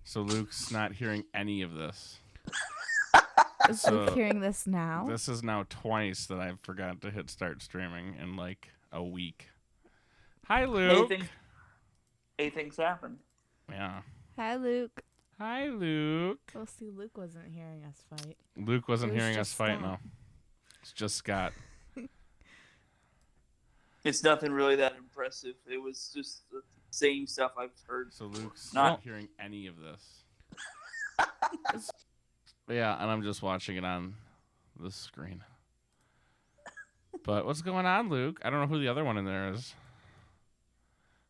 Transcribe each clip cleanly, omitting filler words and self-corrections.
So Luke's not hearing any of this. Is Luke hearing this now? This is now twice that I've forgot to hit start streaming in like a week. Hi, Luke. Hey, things happen. Yeah. Hi, Luke. Hi, Luke. Well, see, Luke wasn't hearing us fight. Luke wasn't hearing us fight, no. It's just Scott. It's nothing really that impressive. It was just the same stuff I've heard. So Luke's not hearing any of this. Yeah, and I'm just watching it on the screen. But what's going on, Luke? I don't know who the other one in there is.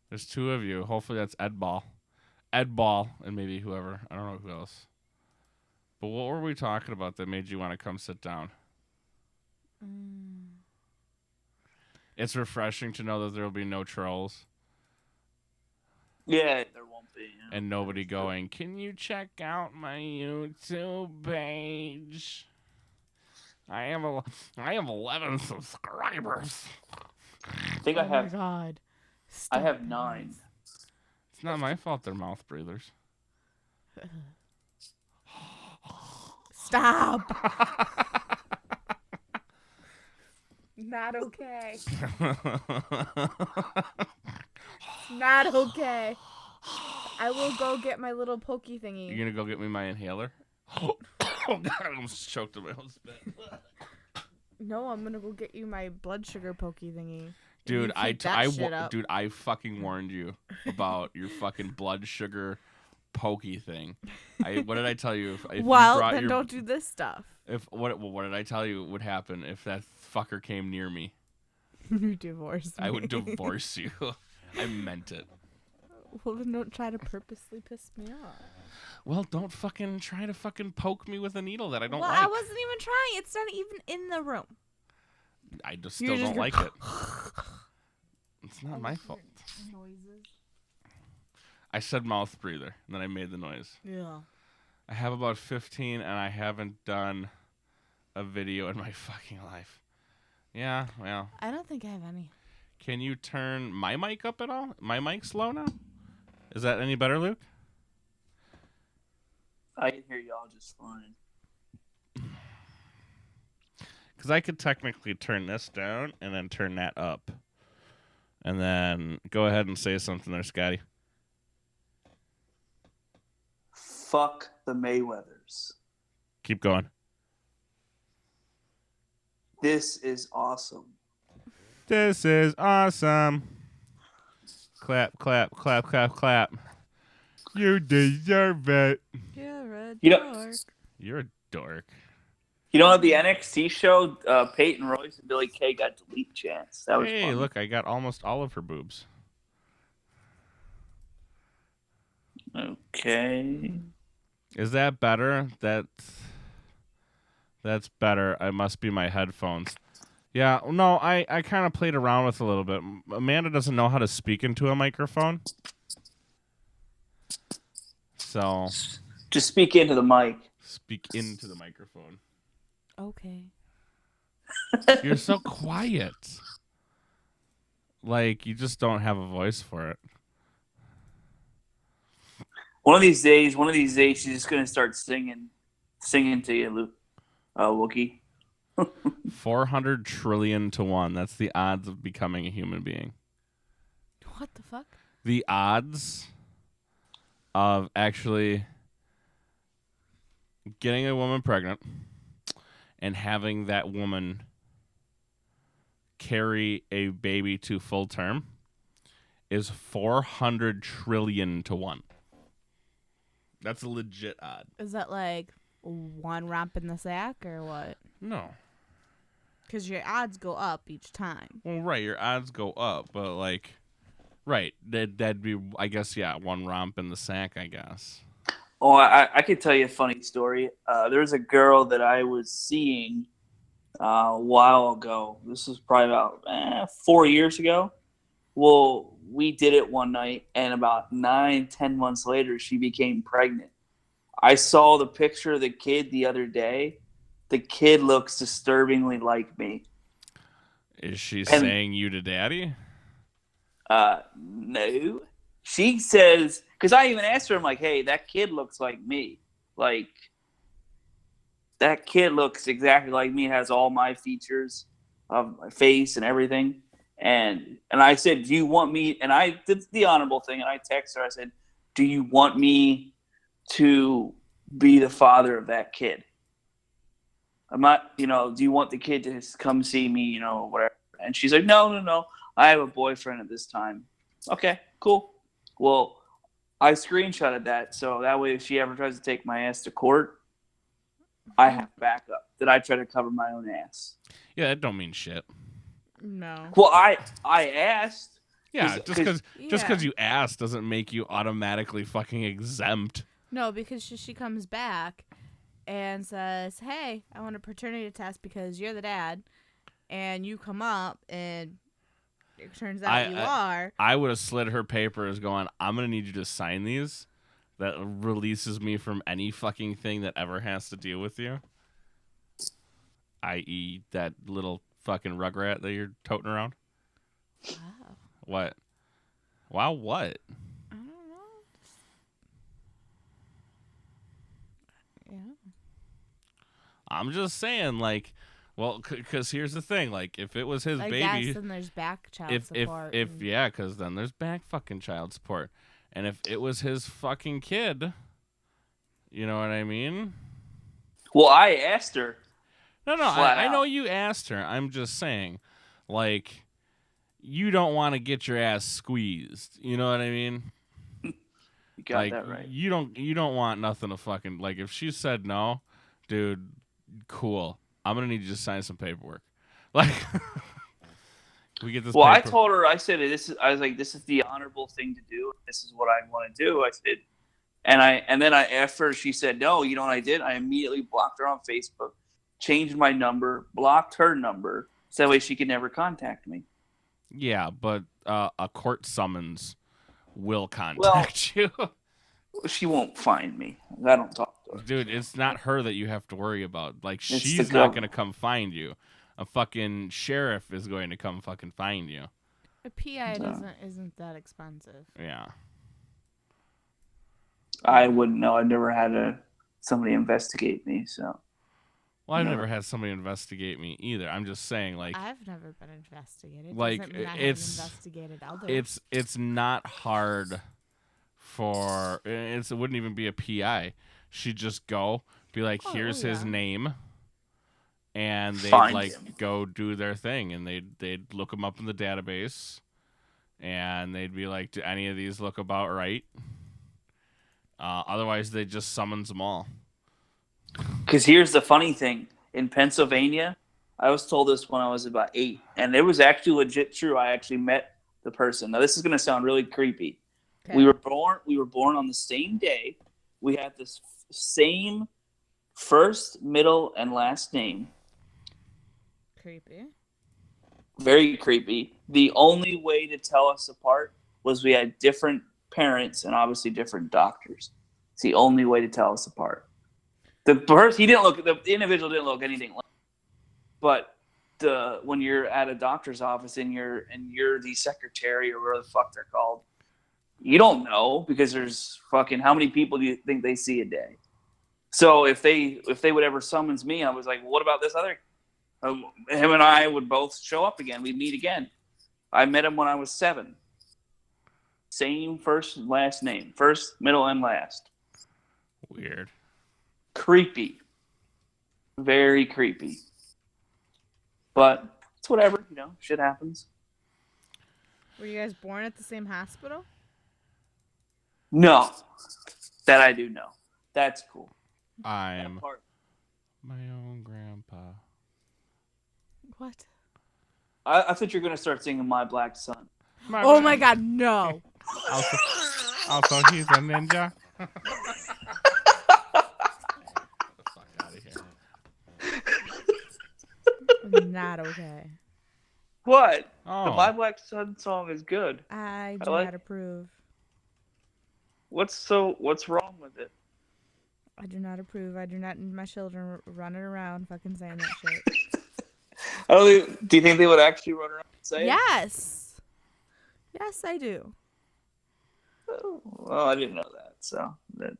There's two of you. Hopefully that's Ed Ball. Ed Ball and maybe whoever. I don't know who else. But what were we talking about that made you want to come sit down? It's refreshing to know that there will be no trolls. Yeah, there won't be. Yeah. And nobody going, can you check out my YouTube page? I have 11 subscribers. I think I have. Oh my God. I have 9. It's not my fault they're mouth breathers. Stop. Not okay. Not okay. I will go get my little pokey thingy. You're gonna go get me my inhaler? Oh God, I almost choked on my own spit. No, I'm gonna go get you my blood sugar pokey thingy. Dude, I fucking warned you about your fucking blood sugar pokey thing. What did I tell you? If well, you brought then don't do this stuff. What did I tell you would happen if that fucker came near me? You divorce me. I would divorce you. I meant it. Well, then don't try to purposely piss me off. Well, don't fucking try to fucking poke me with a needle that I don't like. like. I wasn't even trying. It's not even in the room. I just still don't like it. It's not my fault. Noises. I said mouth breather, and then I made the noise. Yeah. I have about 15, and I haven't done a video in my fucking life. Yeah, well. I don't think I have any. Can you turn my mic up at all? My mic's low now? Is that any better, Luke? I can hear y'all just fine. Because I could technically turn this down and then turn that up. And then go ahead and say something there, Scotty. Fuck the Mayweathers. Keep going. This is awesome. This is awesome. Clap, clap, clap, clap, clap. You deserve it. You're a dork. You're a dork. You know, the NXT show, Peyton Royce and Billy Kay got the leap chance. That was fun. Look, I got almost all of her boobs. Okay. Is that better? That's better. It must be my headphones. Yeah, no, I kind of played around with it a little bit. Amanda doesn't know how to speak into a microphone. So. Just speak into the mic. Speak into the microphone. Okay. You're so quiet. Like, you just don't have a voice for it. One of these days, she's just going to start singing to you, Wookie. 400 trillion to 1. That's the odds of becoming a human being. What the fuck? The odds of actually getting a woman pregnant and having that woman carry a baby to full term is 400 trillion to 1. That's a legit odd. Is that like one romp in the sack or what? No. Because your odds go up each time. Well, right, your odds go up, but like, right, that'd be, I guess, yeah, one romp in the sack, I guess. Oh, I could tell you a funny story. There was a girl that I was seeing a while ago. This was probably about 4 years ago. Well, we did it one night, and about 9-10 months later, she became pregnant. I saw the picture of the kid the other day. The kid looks disturbingly like me. Is she saying you to daddy? No. she says, because I even asked her, I'm like, hey, that kid looks like me. Like, that kid looks exactly like me, has all my features of my face and everything. And I said, do you want me? And I did the honorable thing, and I texted her. I said, do you want me to be the father of that kid? I'm not, do you want the kid to come see me, whatever? And she's like, no. I have a boyfriend at this time. Okay, cool. Well, I screenshotted that, so that way if she ever tries to take my ass to court, I have backup. That I try to cover my own ass. Yeah, that don't mean shit. No. Well, I asked. Yeah, just because you asked doesn't make you automatically fucking exempt. No, because she comes back and says, hey, I want a paternity test because you're the dad. And you come up and it turns out you are. I would have slid her papers going, I'm going to need you to sign these. That releases me from any fucking thing that ever has to deal with you. I.e. that little fucking rugrat that you're toting around. Wow. What? Wow, what? I don't know. Yeah. I'm just saying, like, well, because here's the thing, like, if it was his baby, I guess then there's back child support. Yeah, because then there's back fucking child support, and if it was his fucking kid, you know what I mean? Well, I asked her. No, I know you asked her. I'm just saying, like, you don't want to get your ass squeezed. You know what I mean? You got that right. You don't want nothing to fucking, like, if she said no, dude, cool. I'm gonna need you to sign some paperwork. Like, we get this. Well, I told her. I said this is the honorable thing to do. This is what I want to do. I said, and then after she said no, you know what I did? I immediately blocked her on Facebook, changed my number, blocked her number, so that way she could never contact me. Yeah, but a court summons will contact you. She won't find me. I don't talk to her. Dude, it's not her that you have to worry about. Like, she's not going to come find you. A fucking sheriff is going to come fucking find you. A PI isn't that expensive. Yeah. I wouldn't know. I've never had somebody investigate me, so. Well, I've never had somebody investigate me either. I'm just saying, like, I've never been investigated. Like, doesn't mean I haven't investigated others. It's not hard it wouldn't even be a PI. She'd just go, be like, here's his name, and they'd go do their thing, and they'd look him up in the database, and they'd be like, do any of these look about right? Otherwise, they just summons them all. Because here's the funny thing. In Pennsylvania, I was told this when I was about 8, and it was actually legit true. I actually met the person. Now, this is going to sound really creepy. Okay. We were born on the same day. We had the same first, middle, and last name. Creepy. Very creepy. The only way to tell us apart was we had different parents and obviously different doctors. It's the only way to tell us apart. The individual didn't look anything like. But when you're at a doctor's office and you're the secretary or whatever the fuck they're called, you don't know because there's fucking how many people do you think they see a day? So if they would ever summons me, I was like, what about this other? Him and I would both show up again. We'd meet again. I met him when I was 7. Same first and last name. First, middle, and last. Weird. Creepy. Very creepy. But it's whatever, shit happens. Were you guys born at the same hospital? No. That I do know. That's cool. I'm my own grandpa. What? I thought you were going to start singing My Black Son. Oh my God, no. Also, he's a ninja. Get the fuck out of here. Not okay. What? Oh. The My Black Son song is good. I do not approve. What's wrong with it? I do not approve. I do not need my children running around fucking saying that shit. Do you think they would actually run around and say it? Yes. Yes, I do. Well, I didn't know that. So that.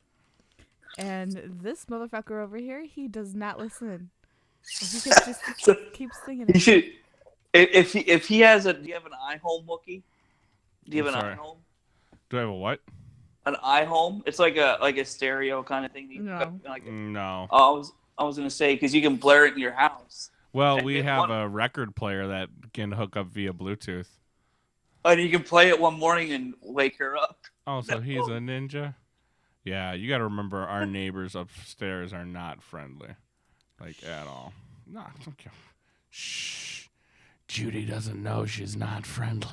And this motherfucker over here, he does not listen. He keeps just So keeps singing he it. should. If he has a, do you have an iHome, Wookie? Do you have I'm an sorry. iHome? Do I have a what? An iHome? It's like a stereo kind of thing. That you No. No. I was gonna say because you can blare it in your house. Well, And we then have a record player that can hook up via Bluetooth. and you can play it one morning and wake her up. Oh, so he's a ninja? Yeah, you got to remember our neighbors upstairs are not friendly. Like, at all. No, okay. Shh. Judy doesn't know she's not friendly.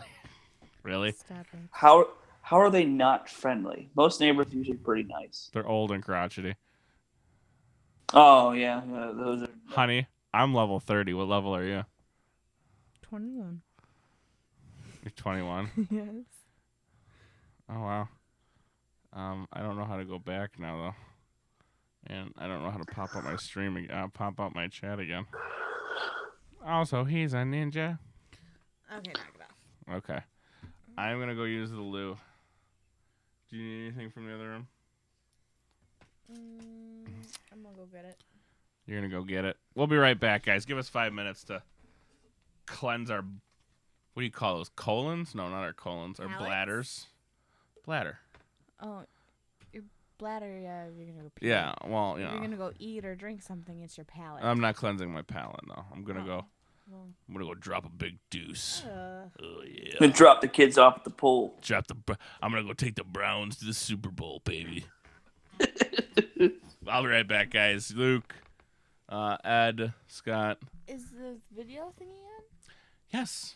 Really? Stop it. How are they not friendly? Most neighbors are usually pretty nice. They're old and crotchety. Oh yeah, those are. Honey, I'm level 30. What level are you? 21. You're 21. Yes. Oh, wow. I don't know how to go back now, though. And I don't know how to pop up my stream again. Pop up my chat again. Also, he's a ninja. Okay, knock it off. Okay. I'm going to go use the loo. Do you need anything from the other room? I'm gonna go get it. You're going to go get it. We'll be right back, guys. Give us 5 minutes to cleanse our... What do you call those? Colons? No, not our colons. Our Palates? bladders. Bladder. Oh, your bladder. Yeah, you're gonna go pee. Yeah, well, If you you're know. gonna go eat or drink something, it's your palate. I'm not cleansing my palate, though. I'm going to go... Well, I'm going to go drop a big deuce. Oh, yeah. Then drop the kids off at the pool. I'm going to go take the Browns to the Super Bowl, baby. I'll be right back, guys. Luke, Ed, Scott. is the video thingy on? Yes.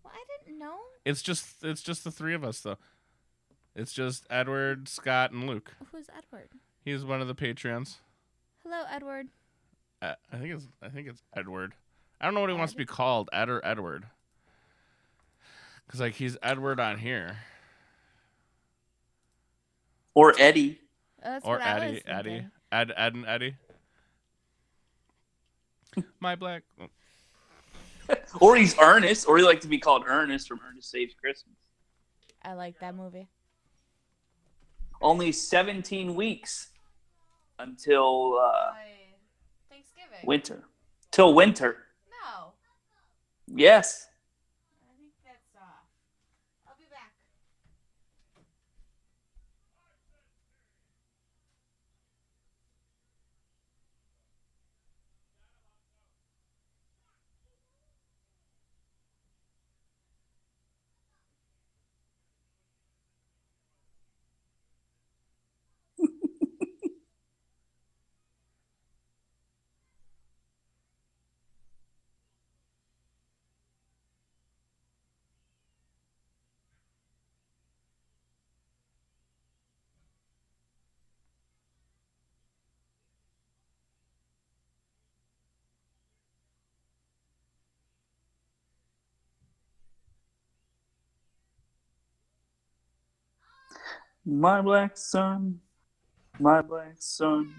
Well, I didn't know. It's just the three of us, though. It's just Edward, Scott, and Luke. Who's Edward? He's one of the Patreons. Hello, Edward. I think it's Edward. I don't know what he wants to be called, Ed or Edward. Because, like, he's Edward on here. Or Eddie. That's Or what I was Eddie. thinking. Ed and Eddie. My black... Or he's Ernest. Or he like to be called Ernest from Ernest Saves Christmas. I like that movie. Only 17 weeks until Thanksgiving. winter. Till winter. No, Yes. I think that's off. I'll be back. My black son. My black son.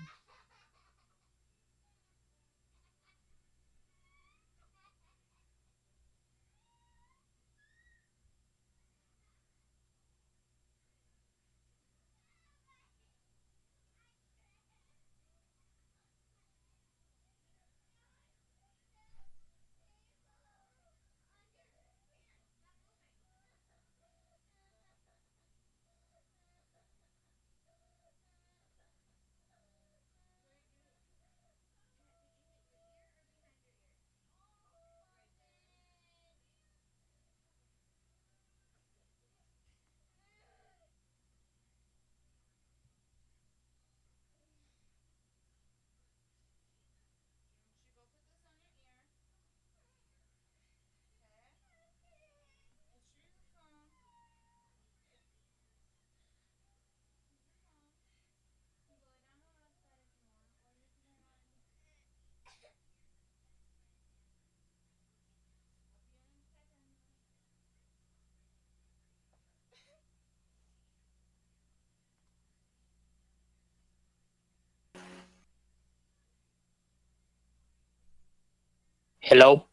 Hello.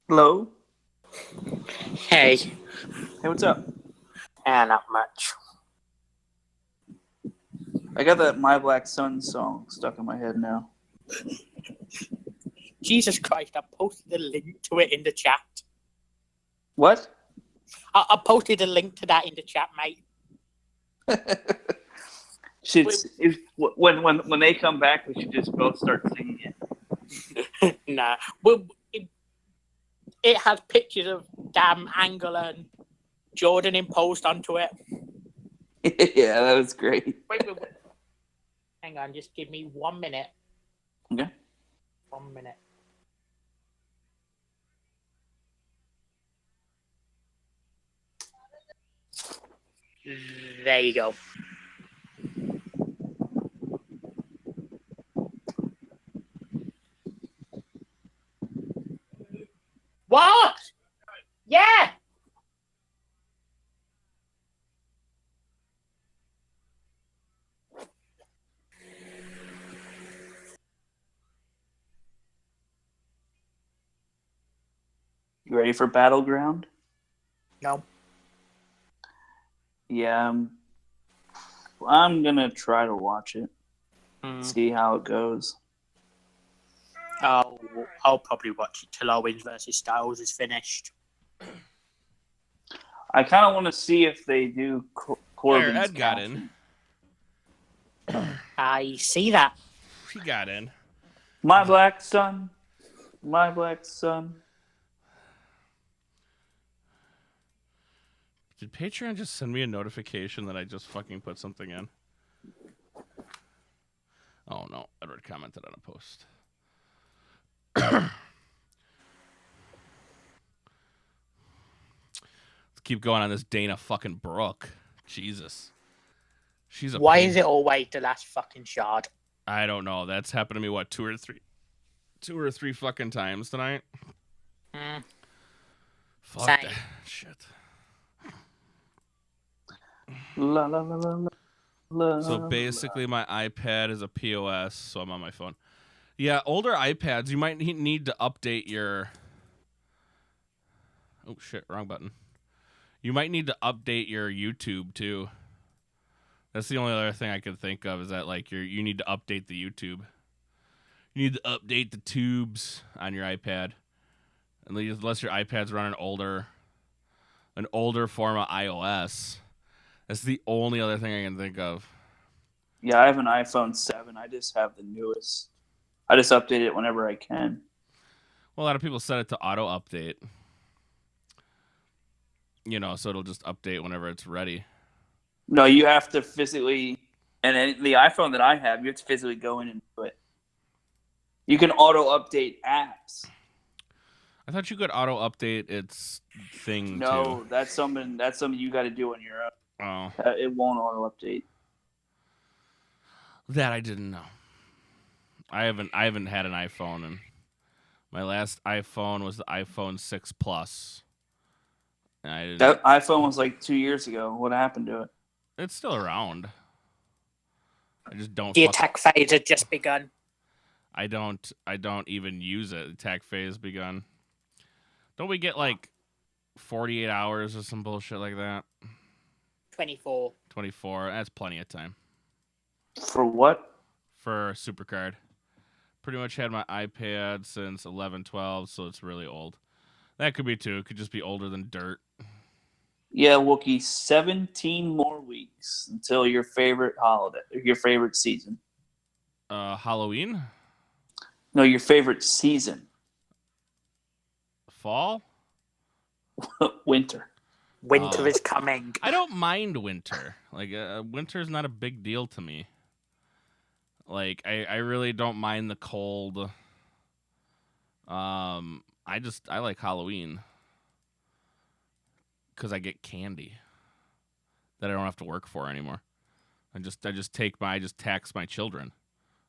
Hello. Hey. Hey, what's up? Not much. I got that My Black Sun song stuck in my head now. Jesus Christ, I posted a link to it in the chat. What? I posted a link to that in the chat, mate. When they come back, we should just both start singing it. Nah. Well, it has pictures of damn Angle and Jordan imposed onto it. Yeah, that was great. Wait. Hang on, just give me 1 minute. Okay. 1 minute. There you go. What? Yeah. You ready for Battleground? No. Yeah, I'm gonna try to watch it. See how it goes. I'll probably watch it till Owens versus Styles is finished. I kind of want to see if they do Corbin's. Ed got in. I see that. He got in. My Black Sun. My Black Sun. Did Patreon just send me a notification that I just fucking put something in? Oh no, Edward commented on a post. Let's keep going on this Dana fucking Brooke. Jesus. She's a Why pain. is it always the last fucking shard? I don't know. That's happened to me, what, two or three fucking times tonight? Fuck Same. that shit. La la la la la. So basically my iPad is a POS, so I'm on my phone. Yeah, older iPads, you might need to update your... Oh shit, wrong button. You might need to update your YouTube too. That's the only other thing I could think of is that like you need to update the YouTube. You need to update the tubes on your iPad. Unless your iPad's running an older form of iOS. That's the only other thing I can think of. Yeah, I have an iPhone 7. I just have the newest. I just update it whenever I can. Well, a lot of people set it to auto update. You know, so it'll just update whenever it's ready. No, you have to physically, and the iPhone that I have, you have to physically go in and do it. You can auto update apps. I thought you could auto update its thing No, too. that's something you got to do on your own. Oh, It won't auto update. that I didn't know. I haven't had an iPhone, and my last iPhone was the iPhone 6 Plus. And That iPhone was like 2 years ago. What happened to it? it's still around. I just don't. The attack phase had just begun. I don't even use it. Attack phase begun. Don't we get like 48 hours or some bullshit like that? 24. 24. That's plenty of time. For what? For Supercard. Pretty much had my iPad since 11/12, so it's really old. That could be too. It could just be older than dirt. Yeah, Wookie, 17 more weeks until your favorite holiday, your favorite season. Halloween? No, your favorite season. Fall? Winter. Winter is coming. I don't mind winter. Like, winter's not a big deal to me. Like, I really don't mind the cold. I like Halloween. Because I get candy that I don't have to work for anymore. I just tax my children.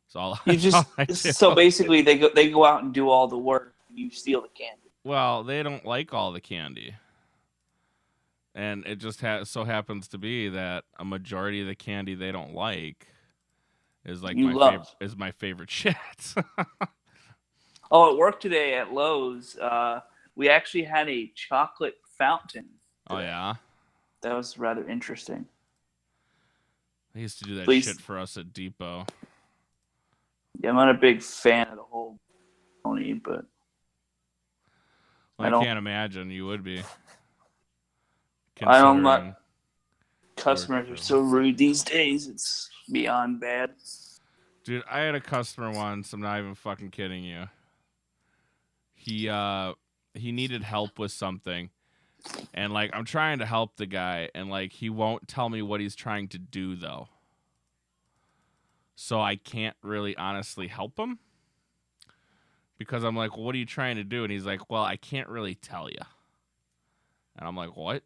So all I do. So basically they go out and do all the work and you steal the candy. Well, they don't like all the candy. And it just so happens to be that a majority of the candy they don't like is like my favorite shit. Oh, at work today at Lowe's, we actually had a chocolate fountain. Oh yeah. That was rather interesting. They used to do that Please. shit for us at Depot. Yeah, I'm not a big fan of the whole pony, but Well, I can't imagine you would be. I don't Considering know. Customers are so rude these days. It's beyond bad. Dude, I had a customer once. I'm not even fucking kidding you. He needed help with something. And, like, I'm trying to help the guy. And, like, he won't tell me what he's trying to do, though. So I can't really honestly help him. Because I'm like, well, what are you trying to do? And he's like, well, I can't really tell you. And I'm like, what?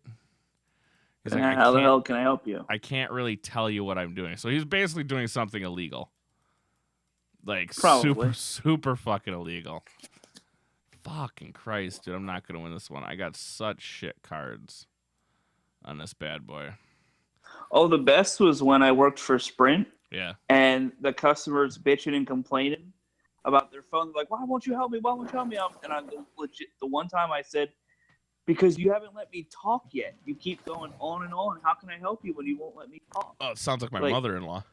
He's like, How the hell can I help you? I can't really tell you what I'm doing. So he's basically doing something illegal. Like, Probably. super fucking illegal. Fucking Christ, dude. I'm not going to win this one. I got such shit cards on this bad boy. Oh, the best was when I worked for Sprint. Yeah. And the customers bitching and complaining about their phone. Like, why won't you help me? Why won't you help me? And I legit, the one time I said, because you haven't let me talk yet. You keep going on and on. How can I help you when you won't let me talk? Oh, it sounds like my mother-in-law.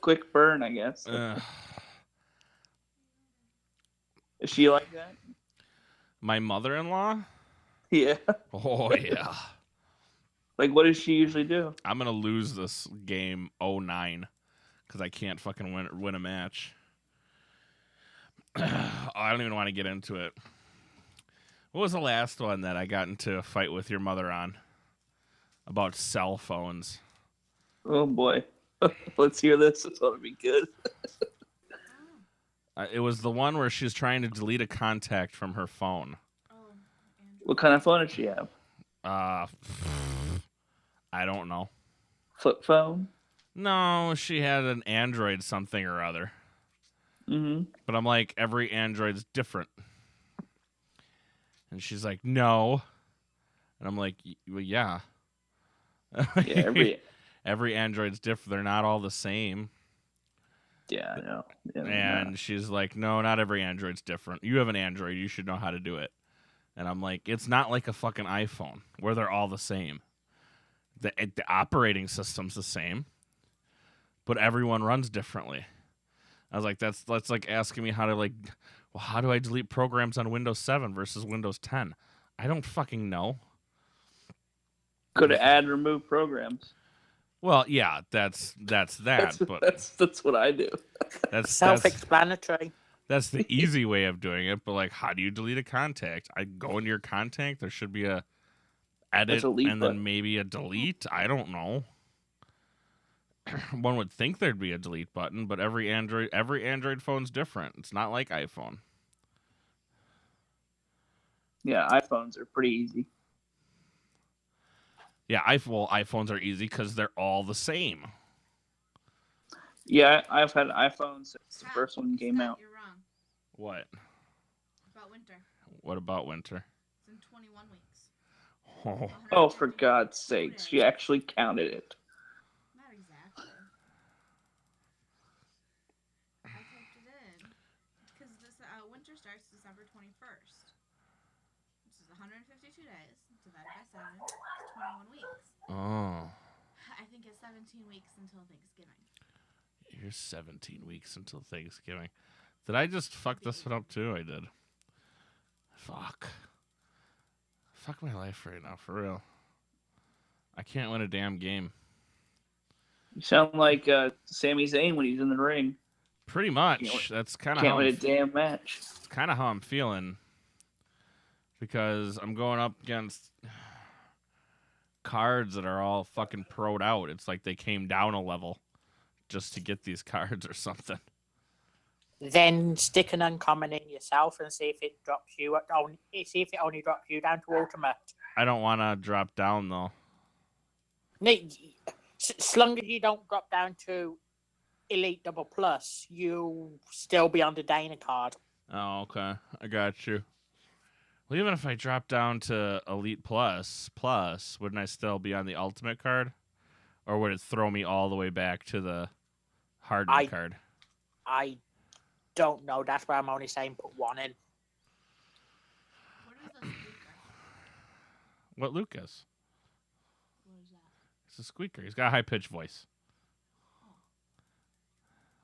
Quick burn, I guess. Is she like that? My mother-in-law? Yeah. Oh, yeah. Like, what does she usually do? I'm going to lose this game 0-9 because I can't fucking win a match. I don't even want to get into it. What was the last one that I got into a fight with your mother on? About cell phones. Oh, boy. Let's hear this. It's going to be good. It was the one where she was trying to delete a contact from her phone. What kind of phone does she have? I don't know. Flip phone? No, she had an Android something or other. Mm-hmm. But I'm like, every Android's different. And she's like, no. And I'm like, well, yeah. Yeah, every Android's different. They're not all the same. Yeah, I know. Yeah, and she's like, no, not every Android's different. You have an Android. You should know how to do it. And I'm like, it's not like a fucking iPhone where they're all the same. The operating system's the same, but everyone runs differently. I was like, that's like asking me how to, like, well, how do I delete programs on Windows 7 versus Windows 10? I don't fucking know. Could add remove programs. Well, yeah, that's that. But that's what I do. That's self-explanatory. That's the easy way of doing it. But, like, how do you delete a contact? I go into your contact. There should be a edit and then maybe a delete. I don't know. One would think there'd be a delete button, but every Android phone's different. It's not like iPhone. Yeah, iPhones are pretty easy. Yeah, iPhones are easy because they're all the same. Yeah, I've had iPhones since the first one came out. You're wrong. What? About winter. What about winter? It's in 21 weeks. Oh, for God's sakes. She actually counted it. Not exactly. I typed it in. Because this winter starts December 21st. This is 152 days divided by 7. It's 21 weeks. Oh. I think it's 17 weeks until Thanksgiving. Here's 17 weeks until Thanksgiving. Did I just fuck this one up too? I did. Fuck my life right now, for real. I can't win a damn game. You sound like Sami Zayn when he's in the ring. Pretty much. That's kind of can't win a damn match. It's kind of how I'm feeling. Because I'm going up against cards that are all fucking pro'd out. It's like they came down a level just to get these cards or something. Then stick an uncommon in yourself and see if it drops you. See if it only drops you down to ultimate. I don't want to drop down though. No, as long as you don't drop down to Elite Double Plus, you'll still be on the Dana card. Oh, okay. I got you. Well, even if I drop down to Elite Plus, wouldn't I still be on the Ultimate card? Or would it throw me all the way back to the Hardened card? I don't know. That's why I'm only saying put one in. What is the speaker? What Luke is. What is that? He's a squeaker. He's got a high-pitched voice.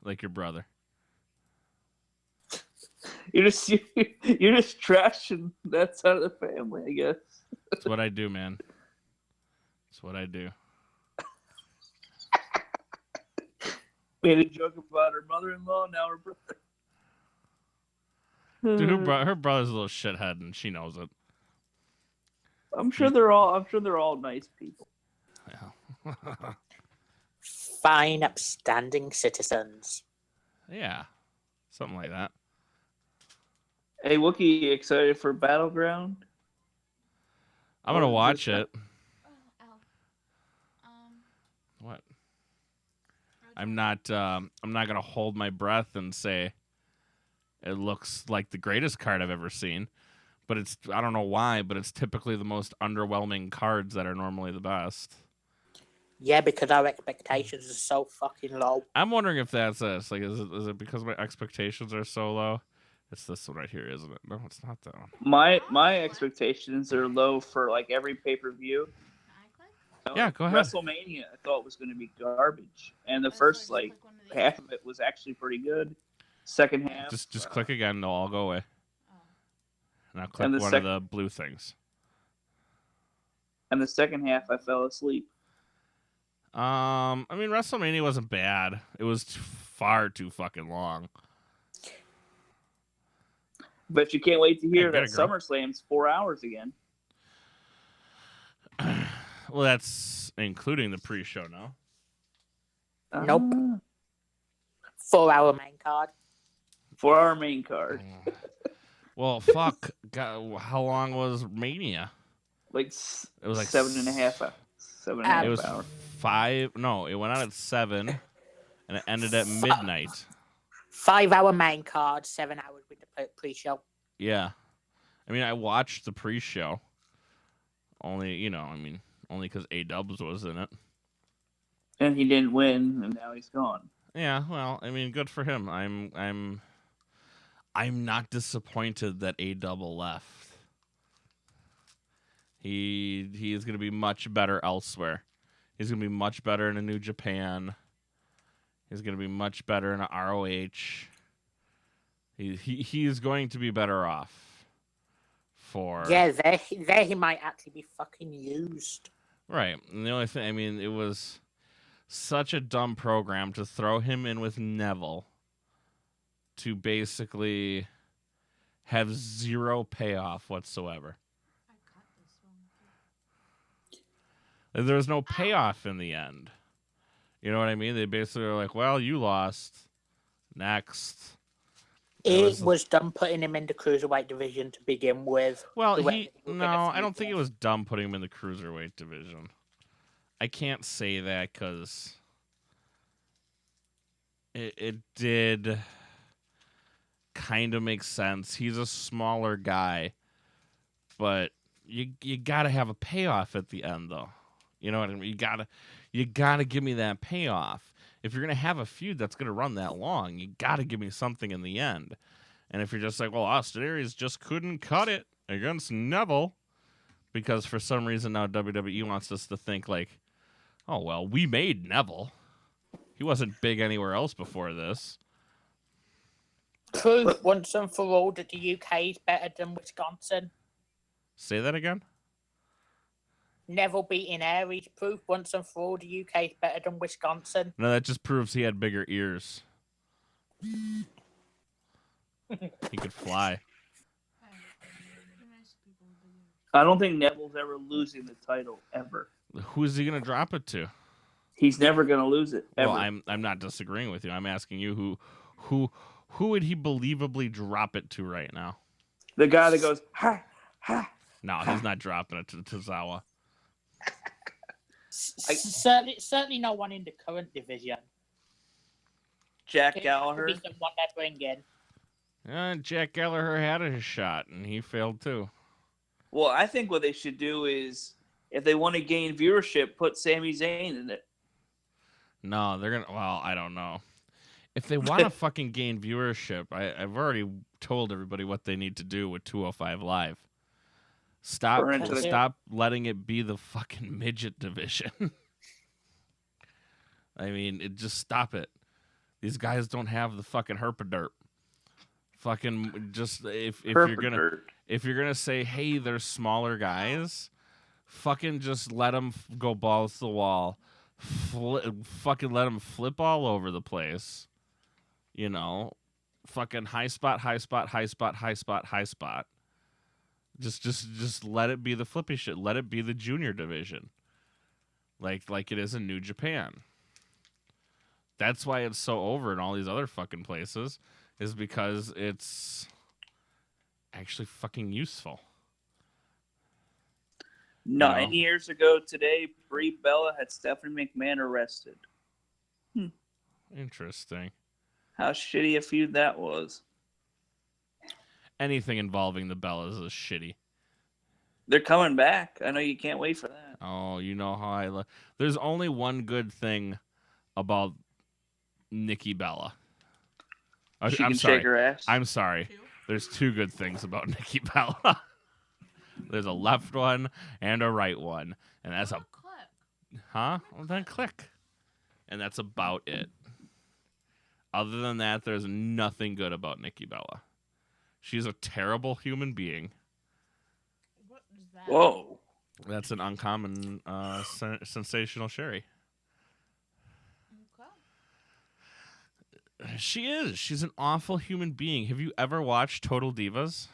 Like your brother. You're just trashing that side of the family, I guess. That's what I do, man. That's what I do. Made a joke about her mother-in-law, now her brother. Dude, her brother's a little shithead, and she knows it. I'm sure they're all nice people. Yeah. Fine, upstanding citizens. Yeah. Something like that. Hey, Wookie, you excited for Battleground? I'm gonna watch it. Oh, ow. What? I'm not gonna hold my breath and say it looks like the greatest card I've ever seen. But I don't know why, but it's typically the most underwhelming cards that are normally the best. Yeah, because our expectations are so fucking low. I'm wondering if that's this. Like, is it because my expectations are so low? It's this one right here, isn't it? No, it's not that one. My expectations are low for like every pay-per-view. Yeah, go ahead. WrestleMania, I thought was going to be garbage, and the first like half of it was actually pretty good. Second half, Just click again. They'll all go away. Now click And the one of the blue things. and the second half, I fell asleep. I mean, WrestleMania wasn't bad. It was far too fucking long. But you can't wait to hear Get that it, girl. SummerSlam's 4 hours again. Well, that's including the pre-show now. Nope. 4-hour main card. 4-hour main card. Well, fuck. God, how long was Mania? Like It was like 7.5 hours. 7.5 It was hours. 5. No, it went out at 7, and it ended at midnight. 5-hour main card, 7 hours with the pre-show. Yeah, I mean, I watched the pre-show. Only because A-Dubs was in it. And he didn't win, and now he's gone. Yeah, well, I mean, good for him. I'm not disappointed that A-Double left. He is going to be much better elsewhere. He's going to be much better in a New Japan. He's going to be much better in a ROH. He is going to be better off. Yeah, there he might actually be fucking used. Right. And the only thing, I mean, it was such a dumb program to throw him in with Neville to basically have zero payoff whatsoever. There was no payoff in the end. You know what I mean? They basically were like, well, you lost. Next. It was dumb putting him in the cruiserweight division to begin with. Well, I don't think it was dumb putting him in the cruiserweight division. I can't say that because it did kind of make sense. He's a smaller guy, but you got to have a payoff at the end, though. You know what I mean? You gotta give me that payoff. If you're gonna have a feud that's gonna run that long, you gotta give me something in the end. And if you're just like, well, Austin Aries just couldn't cut it against Neville, because for some reason now WWE wants us to think like, oh well, we made Neville. He wasn't big anywhere else before this. Proof once and for all that the UK is better than Wisconsin. Say that again? Neville beating Aries. Proof once and for all the UK is better than Wisconsin. No, that just proves he had bigger ears. He could fly. I don't think Neville's ever losing the title, ever. Who is he going to drop it to? He's never going to lose it, ever. Well, I'm not disagreeing with you. I'm asking you who would he believably drop it to right now? The guy that goes, ha, ha. No, he's not dropping it to Tozawa. Certainly no one in the current division. Jack Gallagher. He's the one they bring in. Jack Gallagher had a shot, and he failed too. Well, I think what they should do is, if they want to gain viewership, put Sami Zayn in it. No, they're gonna. Well, I don't know. If they want to fucking gain viewership, I've already told everybody what they need to do with 205 Live. Stop Burn it to the- stop letting it be the fucking midget division. I mean, just stop it. These guys don't have the fucking herpaderp. Fucking just if you're gonna say, hey, they're smaller guys, fucking just let them go balls to the wall. Fucking let them flip all over the place. You know, fucking high spot, high spot, high spot, high spot, high spot. Just let it be the flippy shit. Let it be the junior division, like it is in New Japan. That's why it's so over in all these other fucking places, is because it's actually fucking useful. 9 years ago today, Brie Bella had Stephanie McMahon arrested. Interesting. How shitty a feud that was. Anything involving the Bellas is shitty. They're coming back. I know you can't wait for that. Oh, you know how I love. There's only one good thing about Nikki Bella. She can I'm sorry. shake her ass. I'm sorry. There's two good things about Nikki Bella. There's a left one and a right one, and that's a click. Well, then click, and that's about it. Other than that, there's nothing good about Nikki Bella. She's a terrible human being. What is that? Whoa. That's an uncommon sensational Sherry. Okay. She is. She's an awful human being. Have you ever watched Total Divas?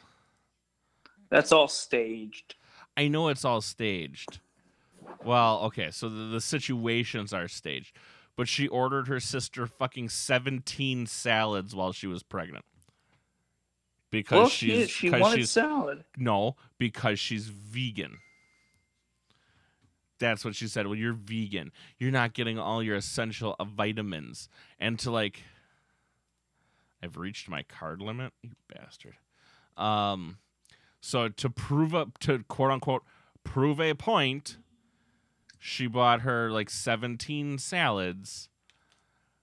That's all staged. I know it's all staged. Well, okay, so the situations are staged. But she ordered her sister fucking 17 salads while she was pregnant. Because she wanted salad. No, because she's vegan. That's what she said. Well, you're vegan. You're not getting all your essential vitamins. And to like, I've reached my card limit, you bastard. So to quote unquote prove a point, she bought her like 17 salads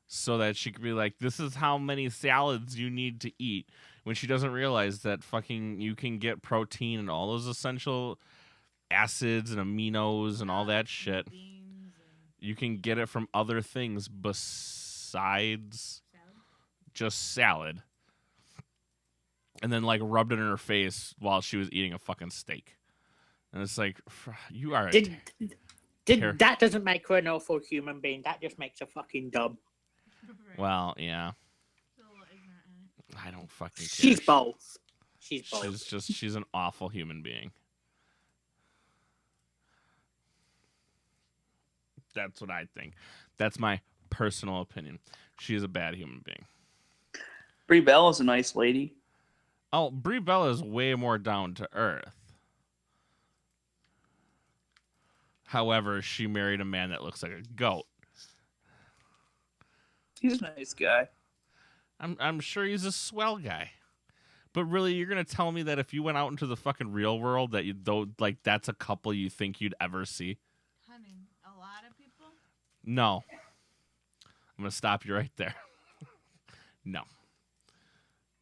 so that she could be like, this is how many salads you need to eat. When she doesn't realize that fucking you can get protein and all those essential acids and aminos and all that shit. You can get it from other things besides just salad. And then like rubbed it in her face while she was eating a fucking steak. And it's like, you are that doesn't make her an awful human being. That just makes her fucking dumb. Well, yeah. I don't fucking care. She's both. She's an awful human being. That's what I think. That's my personal opinion. She is a bad human being. Brie Bella's a nice lady. Oh, Brie Bella is way more down to earth. However, she married a man that looks like a goat. He's a nice guy. I'm sure he's a swell guy. But really, you're gonna tell me that if you went out into the fucking real world that that's a couple you think you'd ever see? Honey, a lot of people? No. I'm gonna stop you right there. No.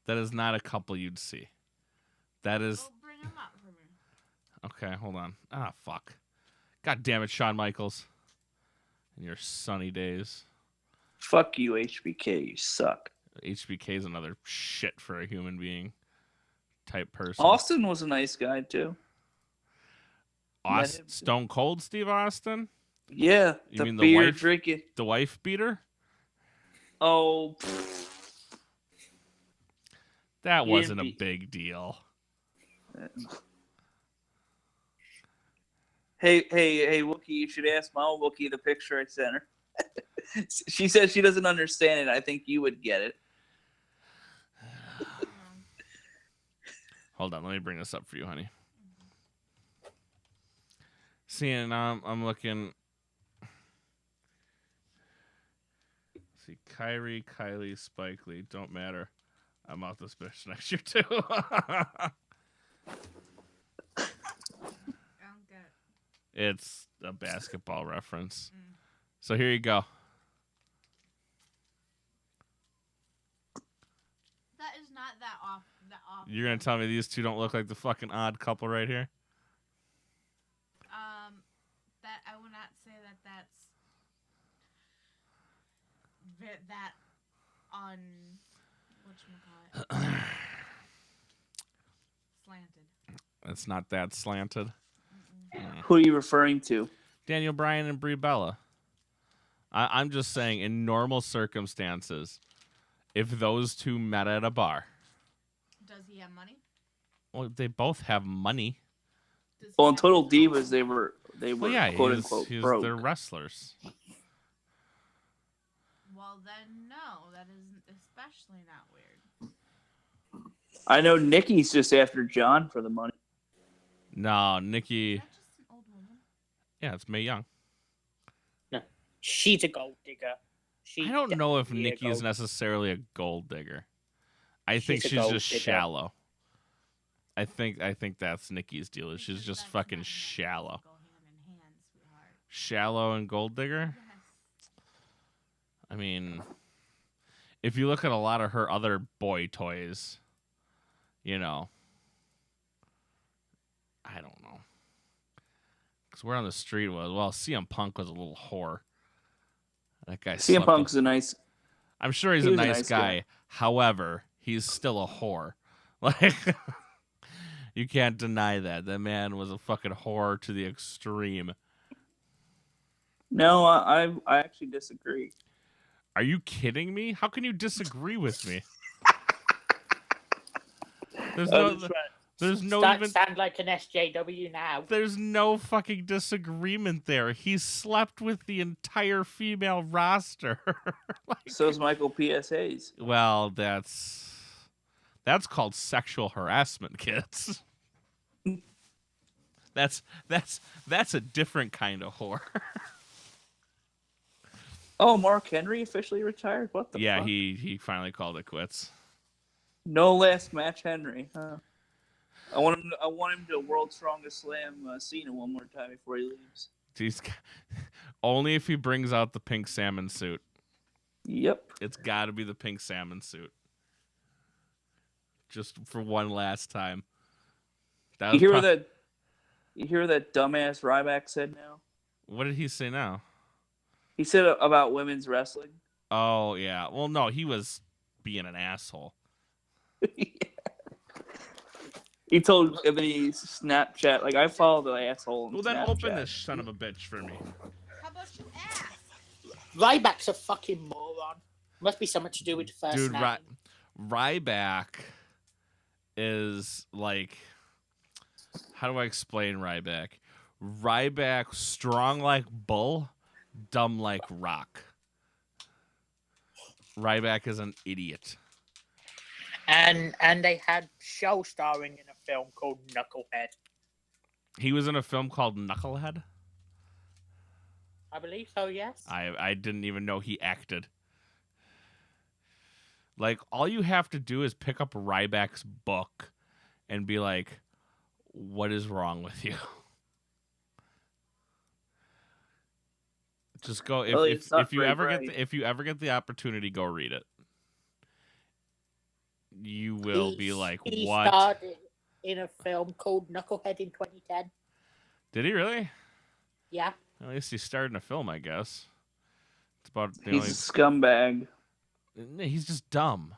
That is not a couple you'd see. That is. Well, bring them up for me. Okay, hold on. Ah, fuck. God damn it, Shawn Michaels. In your sunny days. Fuck you, HBK. You suck. HBK is another shit for a human being type person. Austin was a nice guy, too. Stone Cold Steve Austin? Yeah. You mean beer the wife? drinking. The wife beater? Oh. That wasn't a big deal. Hey, Wookie, you should ask my own Wookie the picture I sent her. She says she doesn't understand it. I think you would get it. Hold on, let me bring this up for you, honey. See, and I'm looking. See, Kylie, Spike Lee, don't matter. I'm out this bitch next year too. It's a basketball reference. So here you go. That is not that off. You're gonna tell me these two don't look like the fucking odd couple right here? that on whatchamacallit? Slanted. It's not that slanted. Who are you referring to? Daniel Bryan and Brie Bella. I'm just saying, in normal circumstances, if those two met at a bar, Does he have money? well, they both have money. Does he Well, in have Total his own- Divas, they were Well, yeah, quote unquote broke. they're wrestlers. Well, then no, that isn't especially not weird. I know Nikki's just after John for the money. No, Is Nikki. that just an old woman? Yeah, it's Mae Young. No, she's a gold digger. I don't know if definitely a Nikki is gold- necessarily a gold digger. I think She's a she's gold just digger. shallow. I think that's Nikki's deal. Is she's Because just that's fucking not shallow. Go hand in hand, sweetheart. Shallow and gold digger? Yes. I mean, if you look at a lot of her other boy toys, you know, I don't know. Because where on the street was, well, CM Punk was a little whore. That guy CM slept Punk's with- a nice. I'm sure he's he a was a nice nice guy. guy. However, he's still a whore. Like, you can't deny that. That man was a fucking whore to the extreme. No, I actually disagree. Are you kidding me? How can you disagree with me? There's no, there's no even, Sound like an SJW now. there's no fucking disagreement there. He slept with the entire female roster. Like, So's Michael P.S.A.'s. well, that's called sexual harassment, kids. That's a different kind of whore. Oh, Mark Henry officially retired. What the Yeah, fuck? he finally called it quits. No last match, Henry. Huh? I want him to World's Strongest Slam Cena one more time before he leaves. He's only if he brings out the pink salmon suit. Yep. It's got to be the pink salmon suit. Just for one last time. That You was hear pro- that? You hear that dumbass Ryback said now? What did he say now? He said about women's wrestling. Oh, yeah. Well, no, he was being an asshole. He told Ebony Snapchat, like, I follow the asshole on Well, then Snapchat. open this son of a bitch for me. How about you ask? Ryback's a fucking moron. Must be something to do with the first Dude, name. Ryback is like... How do I explain Ryback? Ryback, strong like bull, dumb like rock. Ryback is an idiot. And they had show starring in a film called Knucklehead. He was in a film called Knucklehead. I believe so, yes. I didn't even know he acted. Like, all you have to do is pick up Ryback's book and be like, what is wrong with you? Just go Well, it's not if you very ever bright. if you ever get the opportunity, go read it. You will be like, he what? starred in a film called Knucklehead in 2010. Did he really? Yeah. At least he starred in a film, I guess. It's about the He's a scumbag. he's just dumb.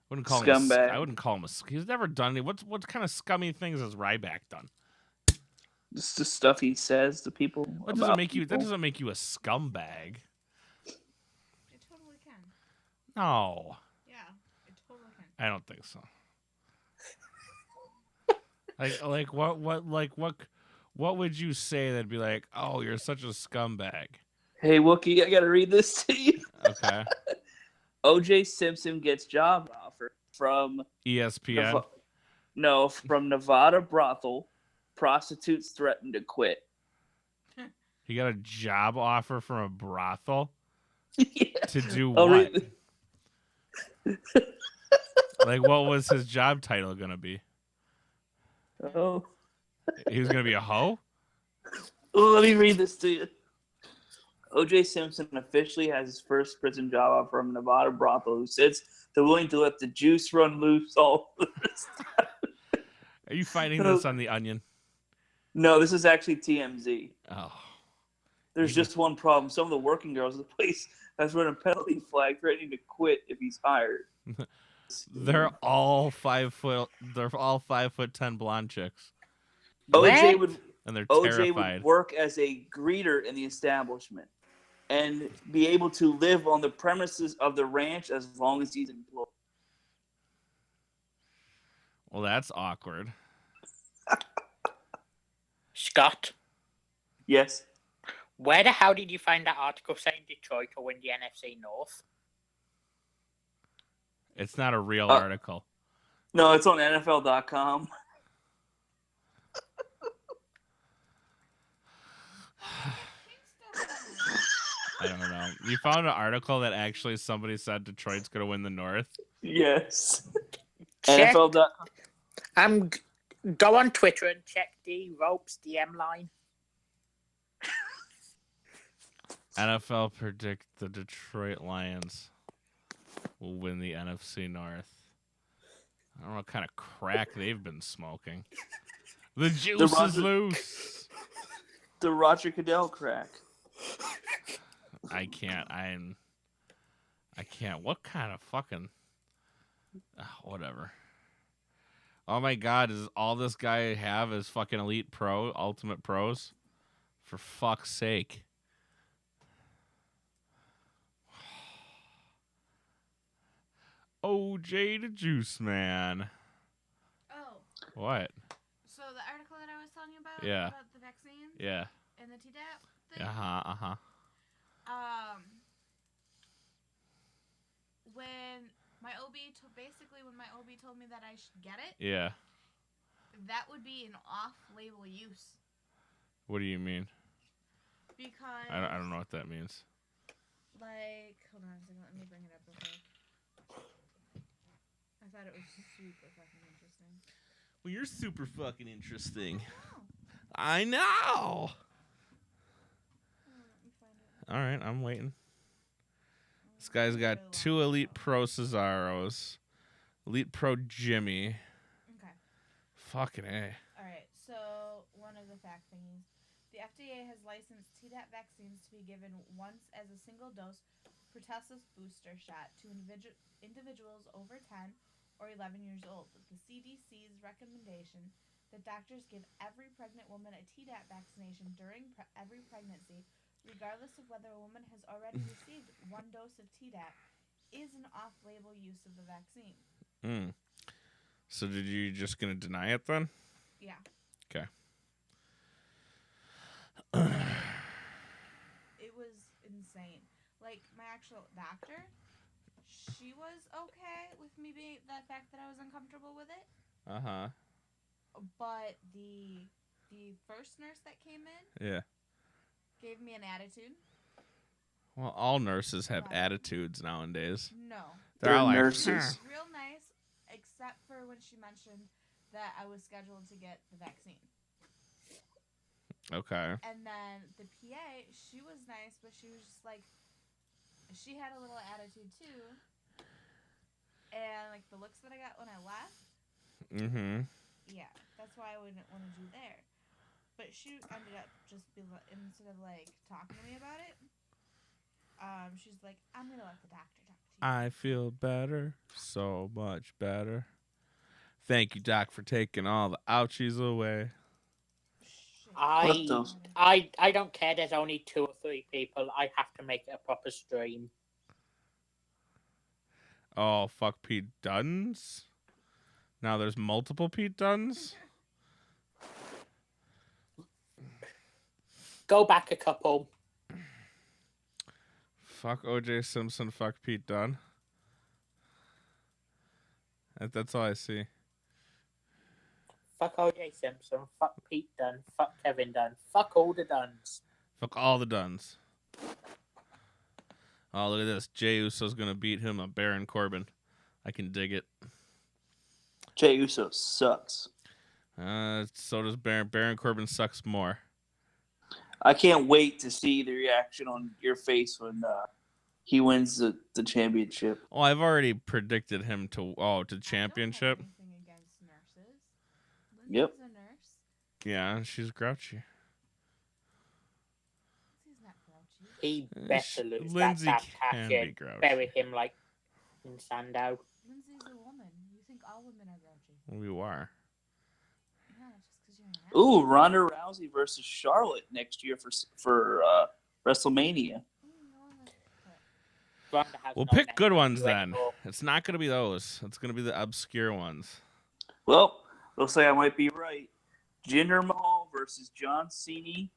Wouldn't call him Scumbag. I wouldn't call him he's never done it. What kind of scummy things has Ryback done? Just the stuff he says to people. That doesn't make you a scumbag. It totally can. No. Yeah, it totally can. I don't think so. What would you say that'd be like, oh, you're such a scumbag? Hey, Wookie, I gotta read this to you. Okay. O.J. Simpson gets job offer from ESPN. from Nevada brothel. Prostitutes threaten to quit. He got a job offer from a brothel Yeah. to do I'll what? read Like, what was his job title gonna be? Oh. He was gonna be a hoe? Oh, let me read this to you. O.J. Simpson officially has his first prison job offer from Nevada brothel, who says they're willing to let the juice run loose all this time. Are you finding this on the Onion? No, this is actually TMZ. Oh, There's just one problem. Some of the working girls at the place has run a penalty flag threatening to quit if he's hired. They're all 5 foot. They're all 5'10" blonde chicks, OJ What? would and they're OJ terrified. would work as a greeter in the establishment and be able to live on the premises of the ranch as long as he's employed. Well, that's awkward. Scott, Yes. where the hell did you find that article saying Detroit will win the NFC North? It's not a real article. No, it's on NFL.com. I don't know. You found an article that actually somebody said Detroit's going to win the North? Yes. Check. NFL.com. Go on Twitter and check the Ropes DM line. NFL predict the Detroit Lions will win the NFC North. I don't know what kind of crack they've been smoking. The juice is loose. The Roger Goodell crack. I can't. I can't. What kind of fucking... whatever. Oh my God, does all this guy have is fucking Elite Pro, Ultimate Pros? For fuck's sake. OJ the Juice Man. Oh. What? So the article that I was telling you about? Yeah. About the vaccines? Yeah. And the Tdap thing? Uh-huh. When my OB when my OB told me that I should get it, Yeah. that would be an off-label use. What do you mean? Because I don't know what that means. like, hold on a second, let me bring it up real quick. I thought it was super fucking interesting. Well, you're super fucking interesting. Oh, I know. let me find it. All right, I'm waiting. This guy's got 2 Elite Pro Cesaros. Elite Pro Jimmy. Okay. Fucking A. Alright, so one of the fact thingies. The FDA has licensed Tdap vaccines to be given once as a single dose pertussis booster shot to individuals over 10 or 11 years old. The CDC's recommendation that doctors give every pregnant woman a Tdap vaccination during every pregnancy, regardless of whether a woman has already received 1 dose of Tdap, is an off-label use of the vaccine. So did you just gonna deny it then? Yeah. Okay. It was insane. Like, my actual doctor, she was okay with me being the fact that I was uncomfortable with it. Uh-huh. But the first nurse that came in Yeah. gave me an attitude. Well, all nurses have attitudes nowadays. No. They're all like, nurses. Real nice, except for when she mentioned that I was scheduled to get the vaccine. Okay. And then the PA, she was nice, but she was just like, she had a little attitude too. And like the looks that I got when I left. Mm-hmm. Yeah, that's why I wouldn't want to do there. But she ended up just instead of like talking to me about it, she's like, I'm gonna let the doctor talk to you. I feel better, so much better. Thank you, Doc, for taking all the ouchies away. I don't care. There's only 2 or 3 people. I have to make it a proper stream. Oh, fuck Pete Duns? Now there's multiple Pete Duns? Go back a couple. Fuck OJ Simpson, fuck Pete Dunn. That's all I see. Fuck O.J. Simpson. Fuck Pete Dunne. Fuck Kevin Dunn. Fuck all the Duns. Fuck all the Duns. Oh, look at this. Jey Uso's gonna beat him up Baron Corbin. I can dig it. Jey Uso sucks. So does Baron. Baron Corbin sucks more. I can't wait to see the reaction on your face when he wins the championship. Oh, I've already predicted him to championship. I don't have anything against nurses. Yep. Lindsay's a nurse. Yeah, she's grouchy. Lindsay's grouchy. He better lose Lindsay that can cash be in. grouchy. Bury him like in Sandow. Lindsay's a woman. You think all women are grouchy? We are. Yeah, just because you're an ass. Ooh, Ronda Rousey versus Charlotte next year for WrestleMania. Ronda has We'll no pick name good on ones you then. anymore. It's not going to be those. It's going to be the obscure ones. Well, looks like I might be right. Jinder Mahal versus John Cena.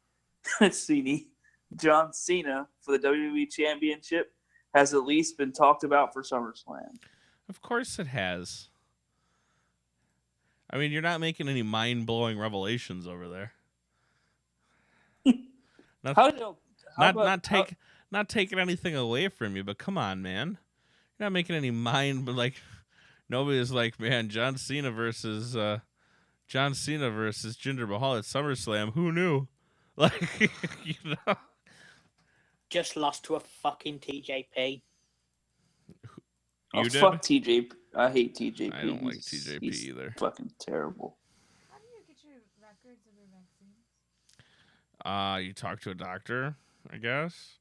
John Cena for the WWE Championship has at least been talked about for SummerSlam. Of course it has. I mean, you're not making any mind-blowing revelations over there. Not taking anything away from you, but come on, man. You're not making any nobody's like, man, John Cena versus Jinder Mahal at SummerSlam. Who knew? Like, you know. Just lost to a fucking TJP. Oh, You did? fuck TJP. I hate TJP. I don't like TJP he's either. Fucking terrible. How do you get your records of your vaccines? You talk to a doctor, I guess.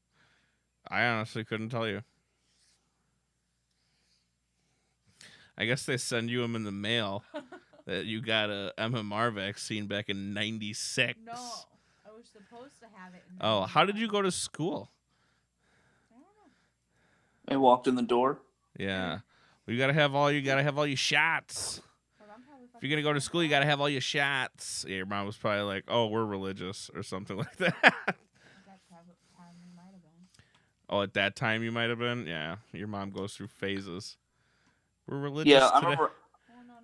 I honestly couldn't tell you. I guess they send you them in the mail that you got a MMR vaccine back in '96. No, I was supposed to have it. Oh, how did you go to school? I don't know. I walked in the door. Yeah. Well, you gotta have all your shots. Well, I'm probably If you're gonna go to school, you gotta have all your shots. Yeah, your mom was probably like, "Oh, we're religious" or something like that. At that time we might have been. Oh, at that time you might have been. Yeah, your mom goes through phases. We're religious. Yeah, today.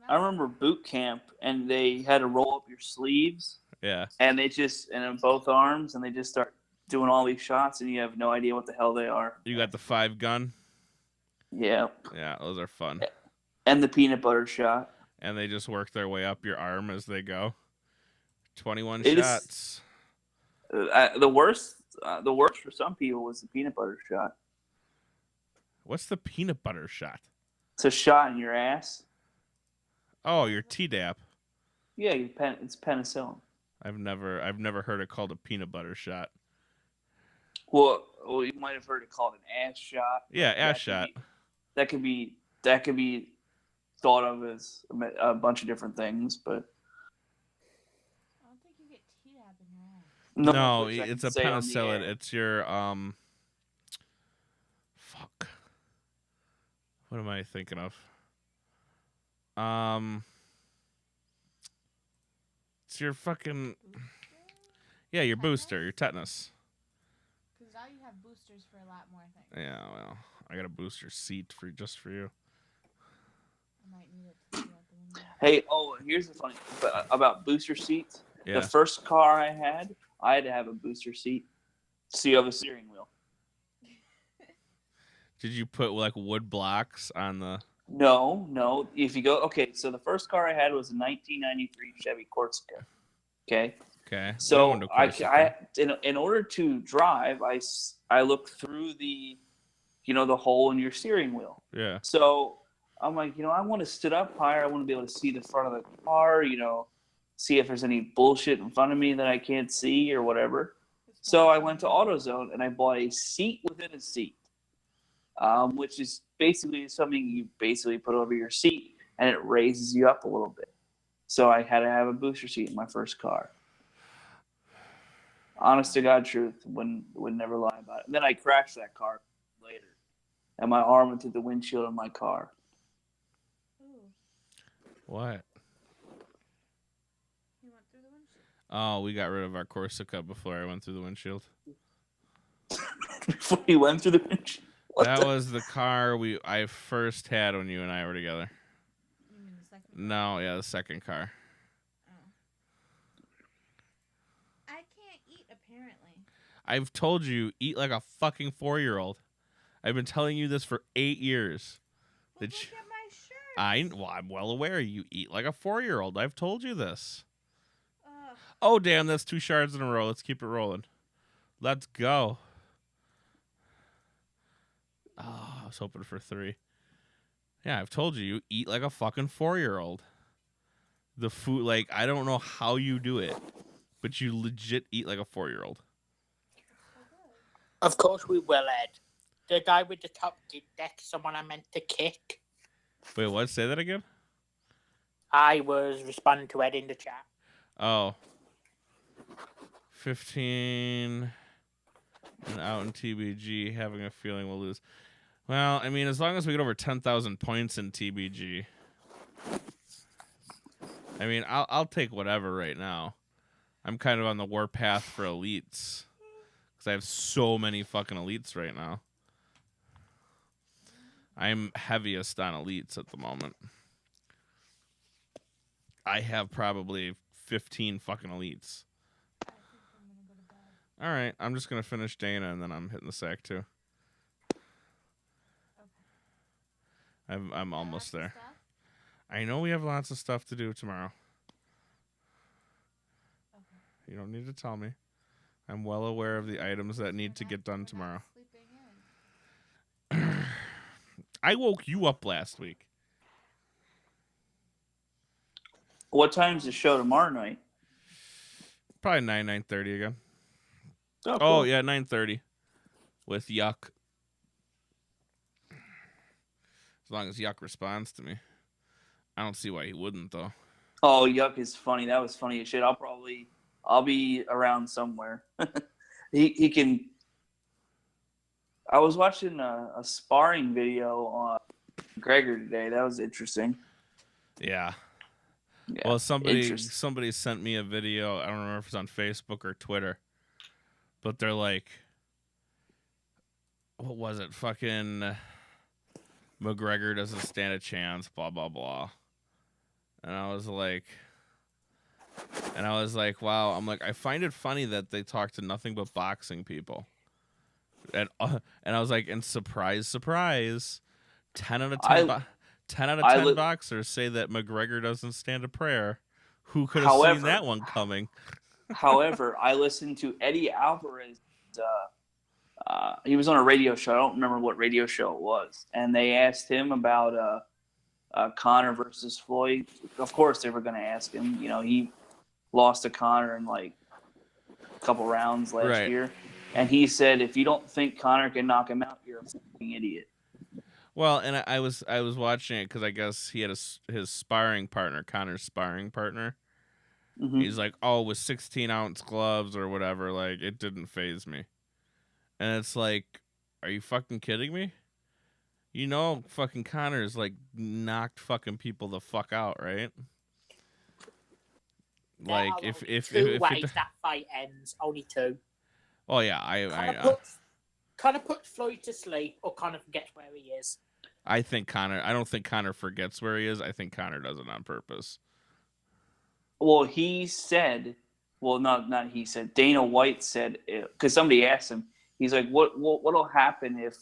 I remember boot camp, and they had to roll up your sleeves. Yeah. And they in both arms, and they just start doing all these shots, and you have no idea what the hell they are. You got the 5 gun. Yeah. Yeah, those are fun. And the peanut butter shot. And they just work their way up your arm as they go. 21 It shots. The worst for some people was the peanut butter shot. What's the peanut butter shot? It's a shot in your ass. Oh, your Tdap. Yeah, it's penicillin. I've never heard it called a peanut butter shot. Well, you might have heard it called an ass shot. Yeah, ass shot. That could be thought of as a bunch of different things, but I don't think you get Tdap in your ass. No, it's a penicillin. It's your fuck. What am I thinking of? It's your fucking yeah, your booster, your tetanus. Because now you have boosters for a lot more things. Yeah, well, I got a booster seat just for you. I might need it to see out the window. Hey, here's the funny thing about booster seats. Yeah. The first car I had to have a booster seat, so you have a steering wheel. Did you put like wood blocks on the? No. If you go, so the first car I had was a 1993 Chevy Corsica. Okay. Okay. So in order to drive, I looked through the hole in your steering wheel. Yeah. So I'm like, I want to sit up higher. I want to be able to see the front of the car. See if there's any bullshit in front of me that I can't see or whatever. So I went to AutoZone and I bought a seat within a seat, which is basically something you basically put over your seat and it raises you up a little bit. So I had to have a booster seat in my first car. Honest to God truth, would never lie about it. And then I crashed that car later, and my arm went through the windshield of my car. Ooh, What? you went through the windshield. Oh, we got rid of our Corsica before I went through the windshield. Before you went through the windshield? That was the car I first had when you and I were together. You mean the second one? No, yeah, the second car. I can't eat, apparently. I've told you, eat like a fucking 4-year-old. I've been telling you this for 8 years. Well, look at my shirt. I'm well aware you eat like a 4-year-old. I've told you this. Ugh. Oh, damn, that's 2 shards in a row. Let's keep it rolling. Let's go. Oh, I was hoping for 3. Yeah, I've told you eat like a fucking 4-year-old. The food, I don't know how you do it, but you legit eat like a 4-year-old. Of course we will, Ed. The guy with the top deck, someone I meant to kick. Wait, what? Say that again? I was responding to Ed in the chat. Oh. 15 and out in TBG, having a feeling we'll lose. Well, I mean, as long as we get over 10,000 points in TBG, I mean, I'll take whatever right now. I'm kind of on the warpath for elites because I have so many fucking elites right now. I'm heaviest on elites at the moment. I have probably 15 fucking elites. I think I'm gonna go to bed. All right, I'm just gonna finish Dana and then I'm hitting the sack too. Okay. I'm almost Lots of there. stuff? I know we have lots of stuff to do tomorrow. Okay. You don't need to tell me. I'm well aware of the items that need to get done We're tomorrow. not sleeping in. I woke you up last week. What time's the show tomorrow night? Probably 9:30 again. Oh, Oh cool. yeah, 9:30 with Yuck. As long as Yuck responds to me. I don't see why he wouldn't though. Oh, Yuck is funny. That was funny as shit. I'll be around somewhere. he can. I was watching a sparring video on Gregor today. That was interesting. Yeah. Yeah, Well, somebody interesting. sent me a video. I don't remember if it's on Facebook or Twitter, but they're like, what was it? Fucking McGregor doesn't stand a chance. Blah blah blah. And I was like, wow. I'm like, I find it funny that they talk to nothing but boxing people. And I was like, and surprise, 10 out of 10, 10 out of 10 boxers say that McGregor doesn't stand a prayer. Who could have seen that one coming? However, I listened to Eddie Alvarez. He was on a radio show. I don't remember what radio show it was, and they asked him about Conor versus Floyd. Of course, they were going to ask him. You know, he lost to Conor in like a couple rounds last year, and he said, "If you don't think Conor can knock him out, you're a fucking idiot." Well, and I was watching it because I guess he had his sparring partner, Conor's sparring partner. Mm-hmm. He's like, oh, with 16-ounce gloves or whatever, like it didn't faze me. And it's like, are you fucking kidding me? You know, fucking Conor's like knocked fucking people the fuck out, right? Like if two ways that fight ends, only two. Oh yeah, Connor puts Floyd to sleep, or Connor forgets where he is. I don't think Conor forgets where he is. I think Conor does it on purpose. Well, he said, not he said. Dana White said, because somebody asked him, he's like, what'll happen if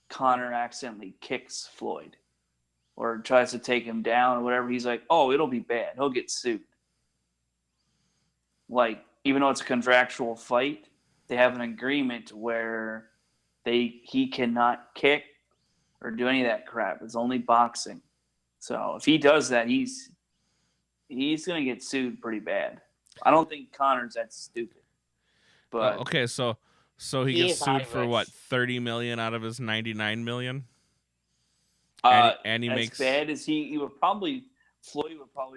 Conor accidentally kicks Floyd or tries to take him down or whatever? He's like, oh, it'll be bad. He'll get sued. Like, even though it's a contractual fight, they have an agreement where he cannot kick or do any of that crap. It's only boxing. So if he does that, he's going to get sued pretty bad. I don't think Conor's that stupid. But okay, so he gets sued for what, 30 million out of his 99 million? And he as makes bad as Floyd would probably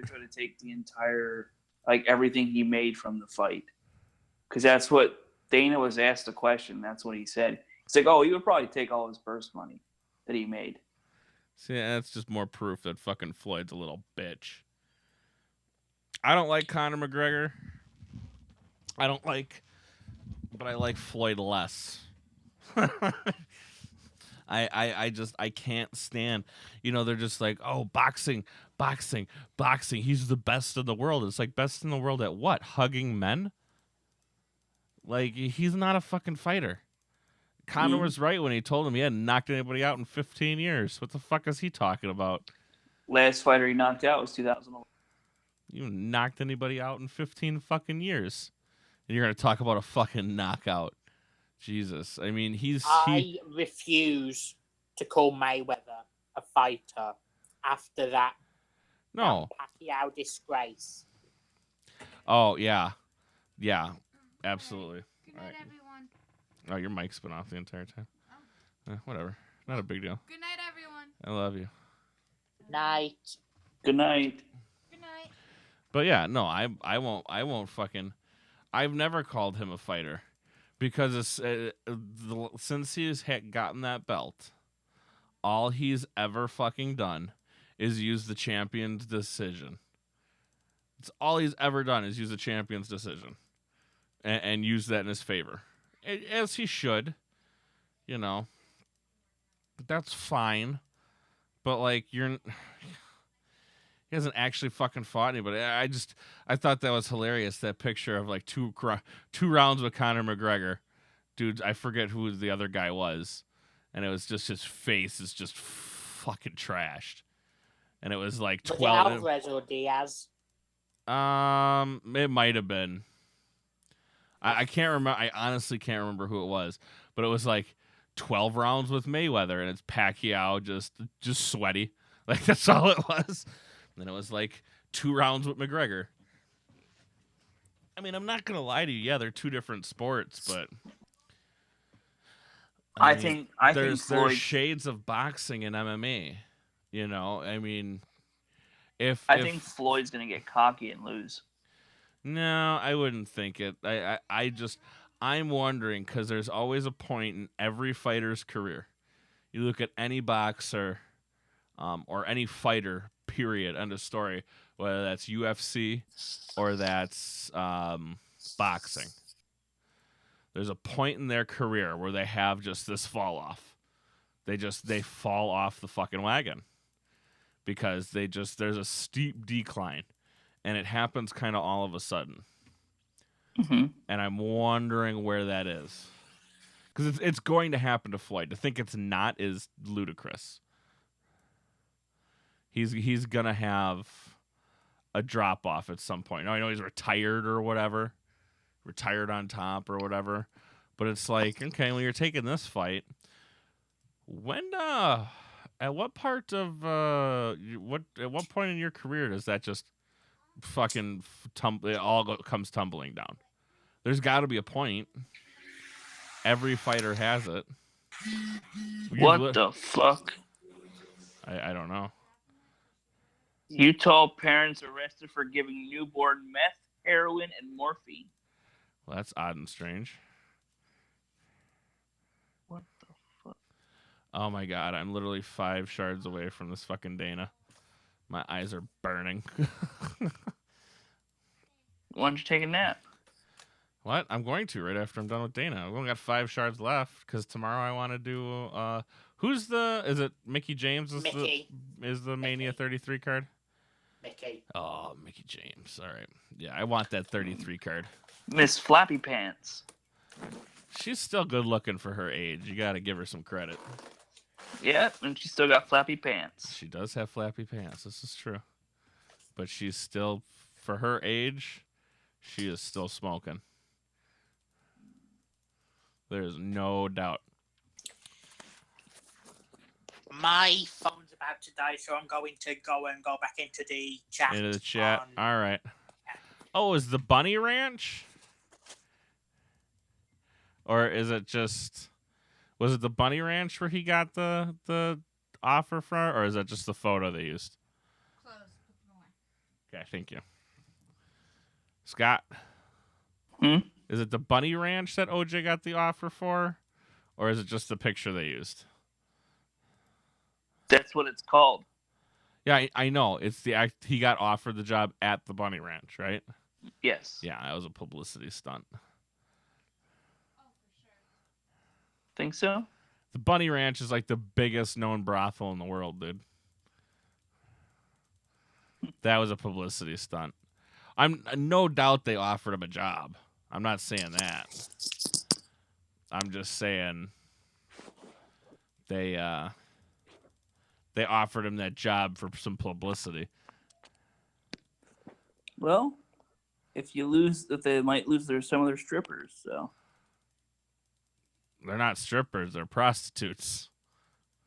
try to take the entire, like, everything he made from the fight. Because that's what Dana was asked a question. That's what he said. He's like, oh, he would probably take all his purse money that he made. See, that's just more proof that fucking Floyd's a little bitch. I don't like Conor McGregor. But I like Floyd less. I can't stand. You know, they're just like, oh, boxing. He's the best in the world. It's like, best in the world at what? Hugging men? Like, he's not a fucking fighter. Conor was right when he told him he hadn't knocked anybody out in 15 years. What the fuck is he talking about? Last fighter he knocked out was 2011. You knocked anybody out in 15 fucking years. And you're going to talk about a fucking knockout. Jesus. I mean, I refuse to call Mayweather a fighter after that. No. That Pacquiao disgrace. Oh, yeah. Yeah. Absolutely. Good night, everyone. Oh, your mic's been off the entire time. Oh. Whatever. Not a big deal. Good night, everyone. I love you. Night. Good night. Good night. But yeah, no, I won't fucking. I've never called him a fighter because since he's gotten that belt, all he's ever fucking done is use the champion's decision. It's all he's ever done is use the champion's decision and use that in his favor, as he should. You know, that's fine. But like he hasn't actually fucking fought anybody. I thought that was hilarious. That picture of like two rounds with Conor McGregor, dude. I forget who the other guy was, and it was just his face is just fucking trashed, and it was like 12. Alvarez or Diaz? It might have been. I can't remember. I honestly can't remember who it was, but it was like 12 rounds with Mayweather, and it's Pacquiao just sweaty. Like, that's all it was. And then it was like 2 rounds with McGregor. I mean, I'm not going to lie to you. Yeah, they're 2 different sports, but I think there's shades of boxing and MMA. You know, I mean, I think Floyd's going to get cocky and lose. No, I wouldn't think it. I'm wondering because there's always a point in every fighter's career. You look at any boxer or any fighter, period, end of story, whether that's UFC or that's boxing. There's a point in their career where they have just this fall off. They fall off the fucking wagon because there's a steep decline, and it happens kind of all of a sudden. Mm-hmm. And I'm wondering where that is. Because it's going to happen to Floyd. To think it's not is ludicrous. He's going to have a drop-off at some point. Now, I know he's retired or whatever. Retired on top or whatever. But it's like, okay, well, you're taking this fight. At what part of, at what point in your career does that just fucking it all comes tumbling down? There's got to be a point. Every fighter has it. What the fuck? I don't know. Utah parents arrested for giving newborn meth, heroin, and morphine. Well, that's odd and strange. What the fuck? Oh my god, I'm literally 5 shards away from this fucking Dana. My eyes are burning. Why don't you take a nap? What? I'm going to right after I'm done with Dana. I've only got 5 shards left because tomorrow I want to do. Is it Mickey James? Is the Mania 33 card? Mickey. Oh, Mickey James. All right. Yeah, I want that 33 card. Miss Flappy Pants. She's still good looking for her age. You got to give her some credit. Yeah, and she still got flappy pants. She does have flappy pants. This is true. But she's still, for her age, she is still smoking. There's no doubt. My phone's about to die, so I'm going to go back into the chat. Into the chat. All right. Oh, is the Bunny Ranch? Or is it just... Was it the Bunny Ranch where he got the offer from? Or is that just the photo they used? Close. Put them away. Okay, thank you. Scott? Is it the Bunny Ranch that OJ got the offer for? Or is it just the picture they used? That's what it's called. Yeah, I know. It's the act. He got offered the job at the Bunny Ranch, right? Yes. Yeah, that was a publicity stunt. Oh, for sure. Think so? The Bunny Ranch is like the biggest known brothel in the world, dude. That was a publicity stunt. I'm no doubt they offered him a job. I'm not saying that. I'm just saying they offered him that job for some publicity. Well, if they might lose some of their strippers, so. They're not strippers, they're prostitutes.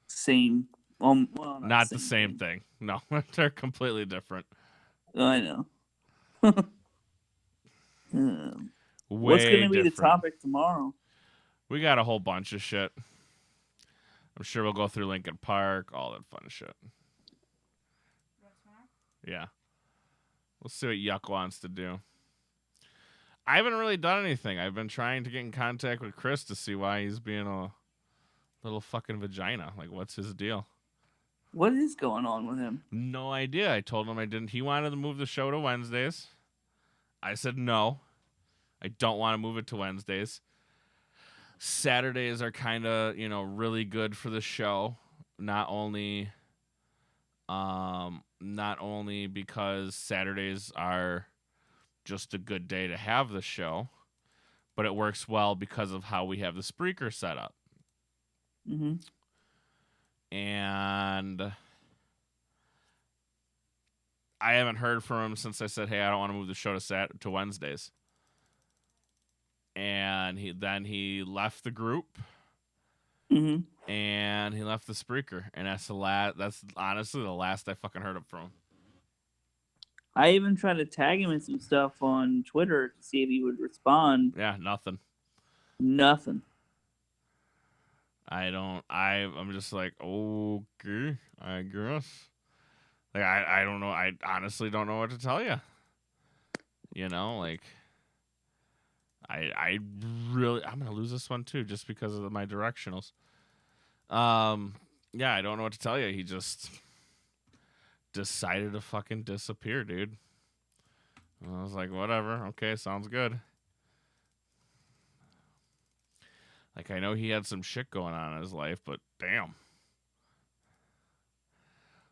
Same. Well, not the same thing. No, they're completely different. I know. What's going to be the topic tomorrow? We got a whole bunch of shit. I'm sure we'll go through Lincoln Park, all that fun shit. What's tomorrow? Yeah. We'll see what Yuck wants to do. I haven't really done anything. I've been trying to get in contact with Chris to see why he's being a little fucking vagina. Like, what's his deal? What is going on with him? No idea. I told him I didn't. He wanted to move the show to Wednesdays. I said no. I don't want to move it to Wednesdays. Saturdays are kind of, really good for the show. Not only because Saturdays are just a good day to have the show, but it works well because of how we have the Spreaker set up. Mm-hmm. And I haven't heard from him since I said, hey, I don't want to move the show to Wednesdays. And he left the group. Mm-hmm. And he left the Spreaker. And that's honestly the last I fucking heard from him. I even tried to tag him in some stuff on Twitter to see if he would respond. Yeah, nothing. Nothing. I'm just like, okay, I guess. Like, I don't know. I honestly don't know what to tell you. Like, I'm going to lose this one too, just because of my directionals. Yeah, I don't know what to tell you. He just decided to fucking disappear, dude. I was like, whatever. Okay, sounds good. Like, I know he had some shit going on in his life, but damn.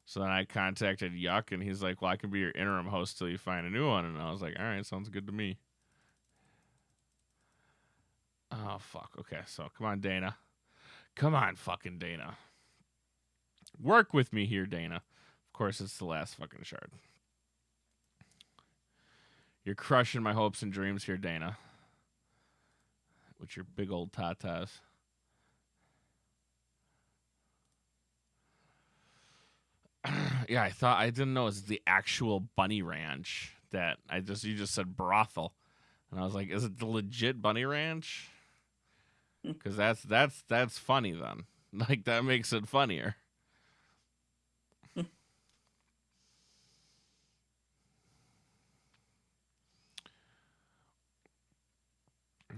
So then I contacted Yuck, and he's like, well, I can be your interim host till you find a new one. And I was like, all right, sounds good to me. Oh, fuck. Okay, so come on, Dana. Come on, fucking Dana. Work with me here, Dana. Of course, it's the last fucking shard. You're crushing my hopes and dreams here, Dana. With your big old tatas. Yeah, I didn't know it was the actual bunny ranch that you just said brothel. And I was like, is it the legit bunny ranch? Because that's funny then. Like, that makes it funnier.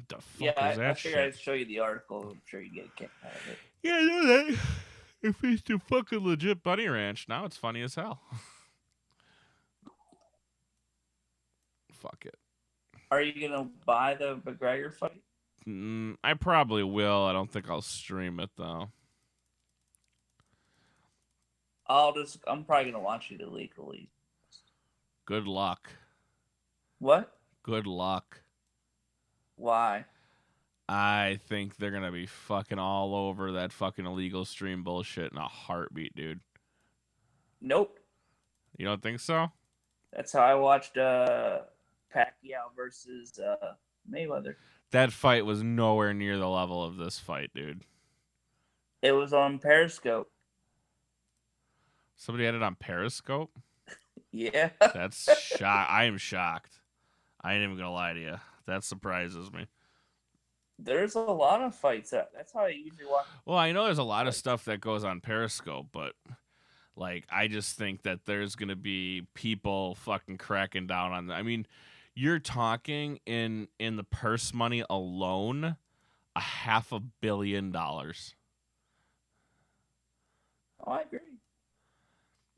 The fuck is that I figured shit? I'd show you the article. I'm sure you get a kick out of it. Yeah, I know that. If it's the fucking legit bunny ranch, now it's funny as hell. Fuck it. Are you gonna buy the McGregor fight? I probably will. I don't think I'll stream it though. I'm probably gonna watch it illegally. Good luck. What? Good luck. Why? I think they're gonna be fucking all over that fucking illegal stream bullshit in a heartbeat, dude. Nope. You don't think so? That's how I watched Pacquiao versus Mayweather. That fight was nowhere near the level of this fight, dude. It was on Periscope. Somebody had it on Periscope? Yeah. That's I am shocked. I ain't even gonna lie to you. That surprises me. There's a lot of fights. That's how I usually watch. Well, I know there's a lot of stuff that goes on Periscope, but like, I just think that there's gonna be people fucking cracking down on that. I mean, you're talking in the purse money alone, $500 million. Oh, I agree.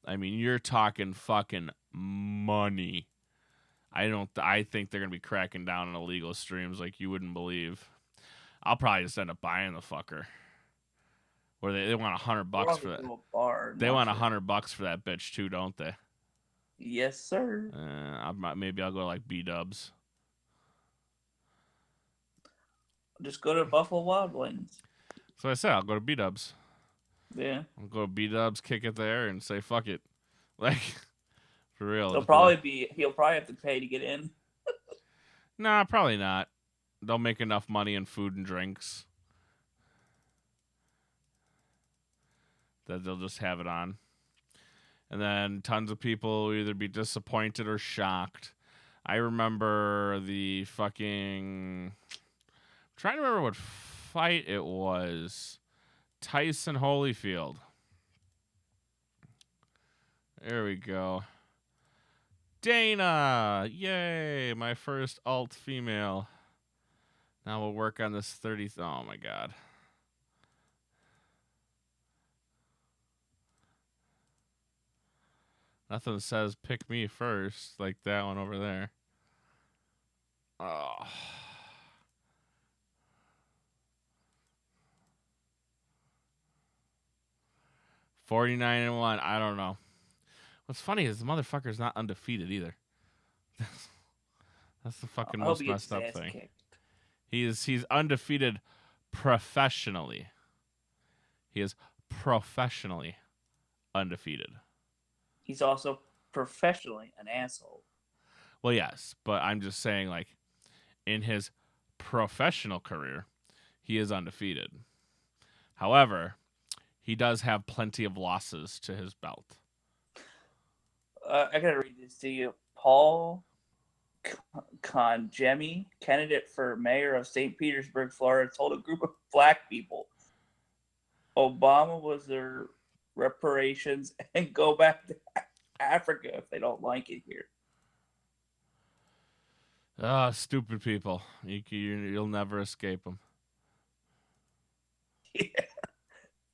I mean, you're talking fucking money. I think they're gonna be cracking down on illegal streams like you wouldn't believe. I'll probably just end up buying the fucker. Where they want $100 for that. They want $100 for that bitch too, don't they? Yes, sir. Maybe I'll go to like B-dubs. Just go to Buffalo Wild Wings. So I said I'll go to B-dubs. Yeah. I'll go to B-dubs, kick it there, and say fuck it. Like, for real. He'll probably have to pay to get in. Nah, probably not. They'll make enough money in food and drinks that they'll just have it on. And then tons of people will either be disappointed or shocked. I remember the fucking... I'm trying to remember what fight, it was Tyson Holyfield. There we go. Dana! Yay! My first alt female. Now we'll work on this 30. Oh my god. Nothing says pick me first like that one over there. Oh. $49-1. I don't know. What's funny is the motherfucker's not undefeated either. That's the fucking I hope most he gets messed up his ass thing. kicked. He's undefeated professionally. He is professionally undefeated. He's also professionally an asshole. Well, yes, but I'm just saying, like, in his professional career, he is undefeated. However, he does have plenty of losses to his belt. I gotta read this to you. Paul Conjemi, candidate for mayor of St. Petersburg, Florida, told a group of black people Obama was their reparations and go back to Africa if they don't like it here. Ah, stupid people. You'll never escape them. Yeah.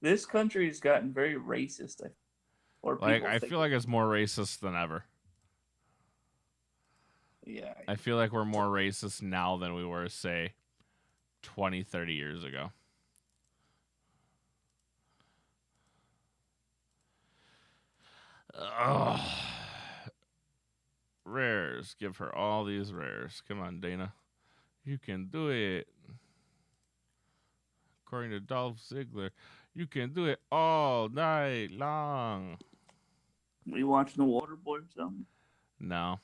This country has gotten very racist. I feel like it's more racist than ever. Yeah. I feel like we're more racist now than we were, say, 20, 30 years ago. Ugh. Rares. Give her all these rares. Come on, Dana. You can do it. According to Dolph Ziggler, you can do it all night long. Are you watching The Waterboy or something? No.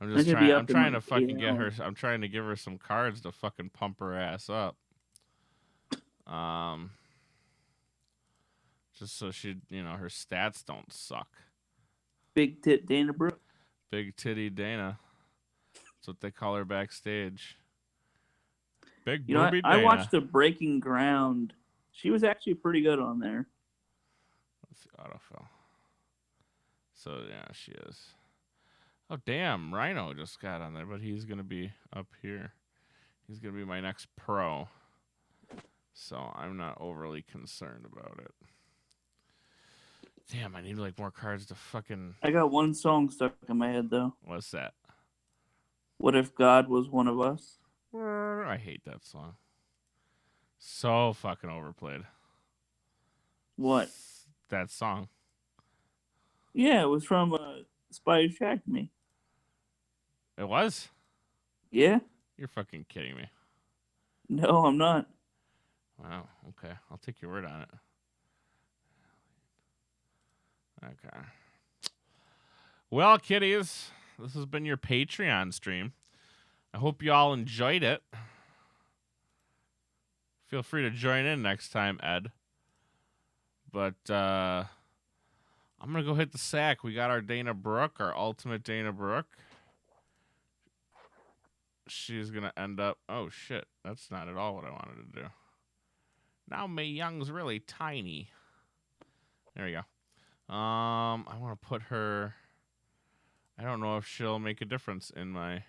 I'm just trying. I'm trying to fucking get her. hours. I'm trying to give her some cards to fucking pump her ass up. Just so she, her stats don't suck. Big tit Dana Brooke. Big titty Dana. That's what they call her backstage. Big booby Dana. I watched the Breaking Ground. She was actually pretty good on there. Let's see, autofill. So yeah, she is. Oh damn, Rhino just got on there, but he's gonna be up here. He's gonna be my next pro. So I'm not overly concerned about it. Damn, I need like more cards to fucking. I got one song stuck in my head though. What's that? What If God Was One of Us? I hate that song. So fucking overplayed. What? That song. Yeah, it was from Spy Who Shagged Me. It was? Yeah? You're fucking kidding me. No, I'm not. Wow, okay. I'll take your word on it. Okay. Well, kiddies, this has been your Patreon stream. I hope you all enjoyed it. Feel free to join in next time, Ed. But I'm going to go hit the sack. We got our Dana Brooke, our ultimate Dana Brooke. She's going to end up... Oh, shit. That's not at all what I wanted to do. Now Mae Young's really tiny. There we go. I want to put her... I don't know if she'll make a difference in my...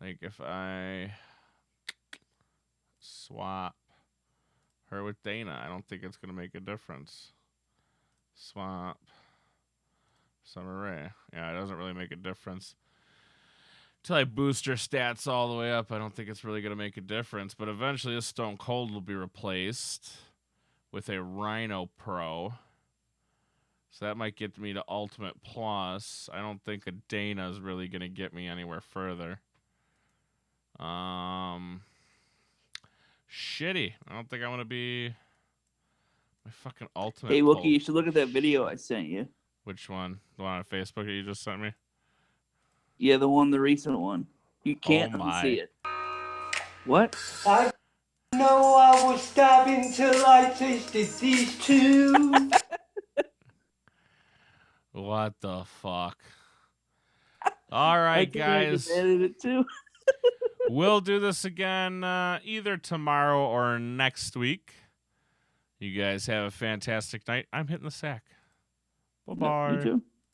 Like, if I swap her with Dana, I don't think it's going to make a difference. Swap Summer Rae. Yeah, it doesn't really make a difference. Until I boost her stats all the way up, I don't think it's really going to make a difference. But eventually, this Stone Cold will be replaced with a Rhino Pro. So that might get me to Ultimate Plus. I don't think a Dana is really going to get me anywhere further. Shitty. I don't think I want to be my fucking ultimate. Hey, Wookie, you should look at that video I sent you. Which one? The one on Facebook that you just sent me? Yeah, the recent one. You can't unsee it. What? I know I was stabbing till I tasted these two. What the fuck? All right, guys. I edited it too. We'll do this again either tomorrow or next week. You guys have a fantastic night. I'm hitting the sack. Bye-bye. You too.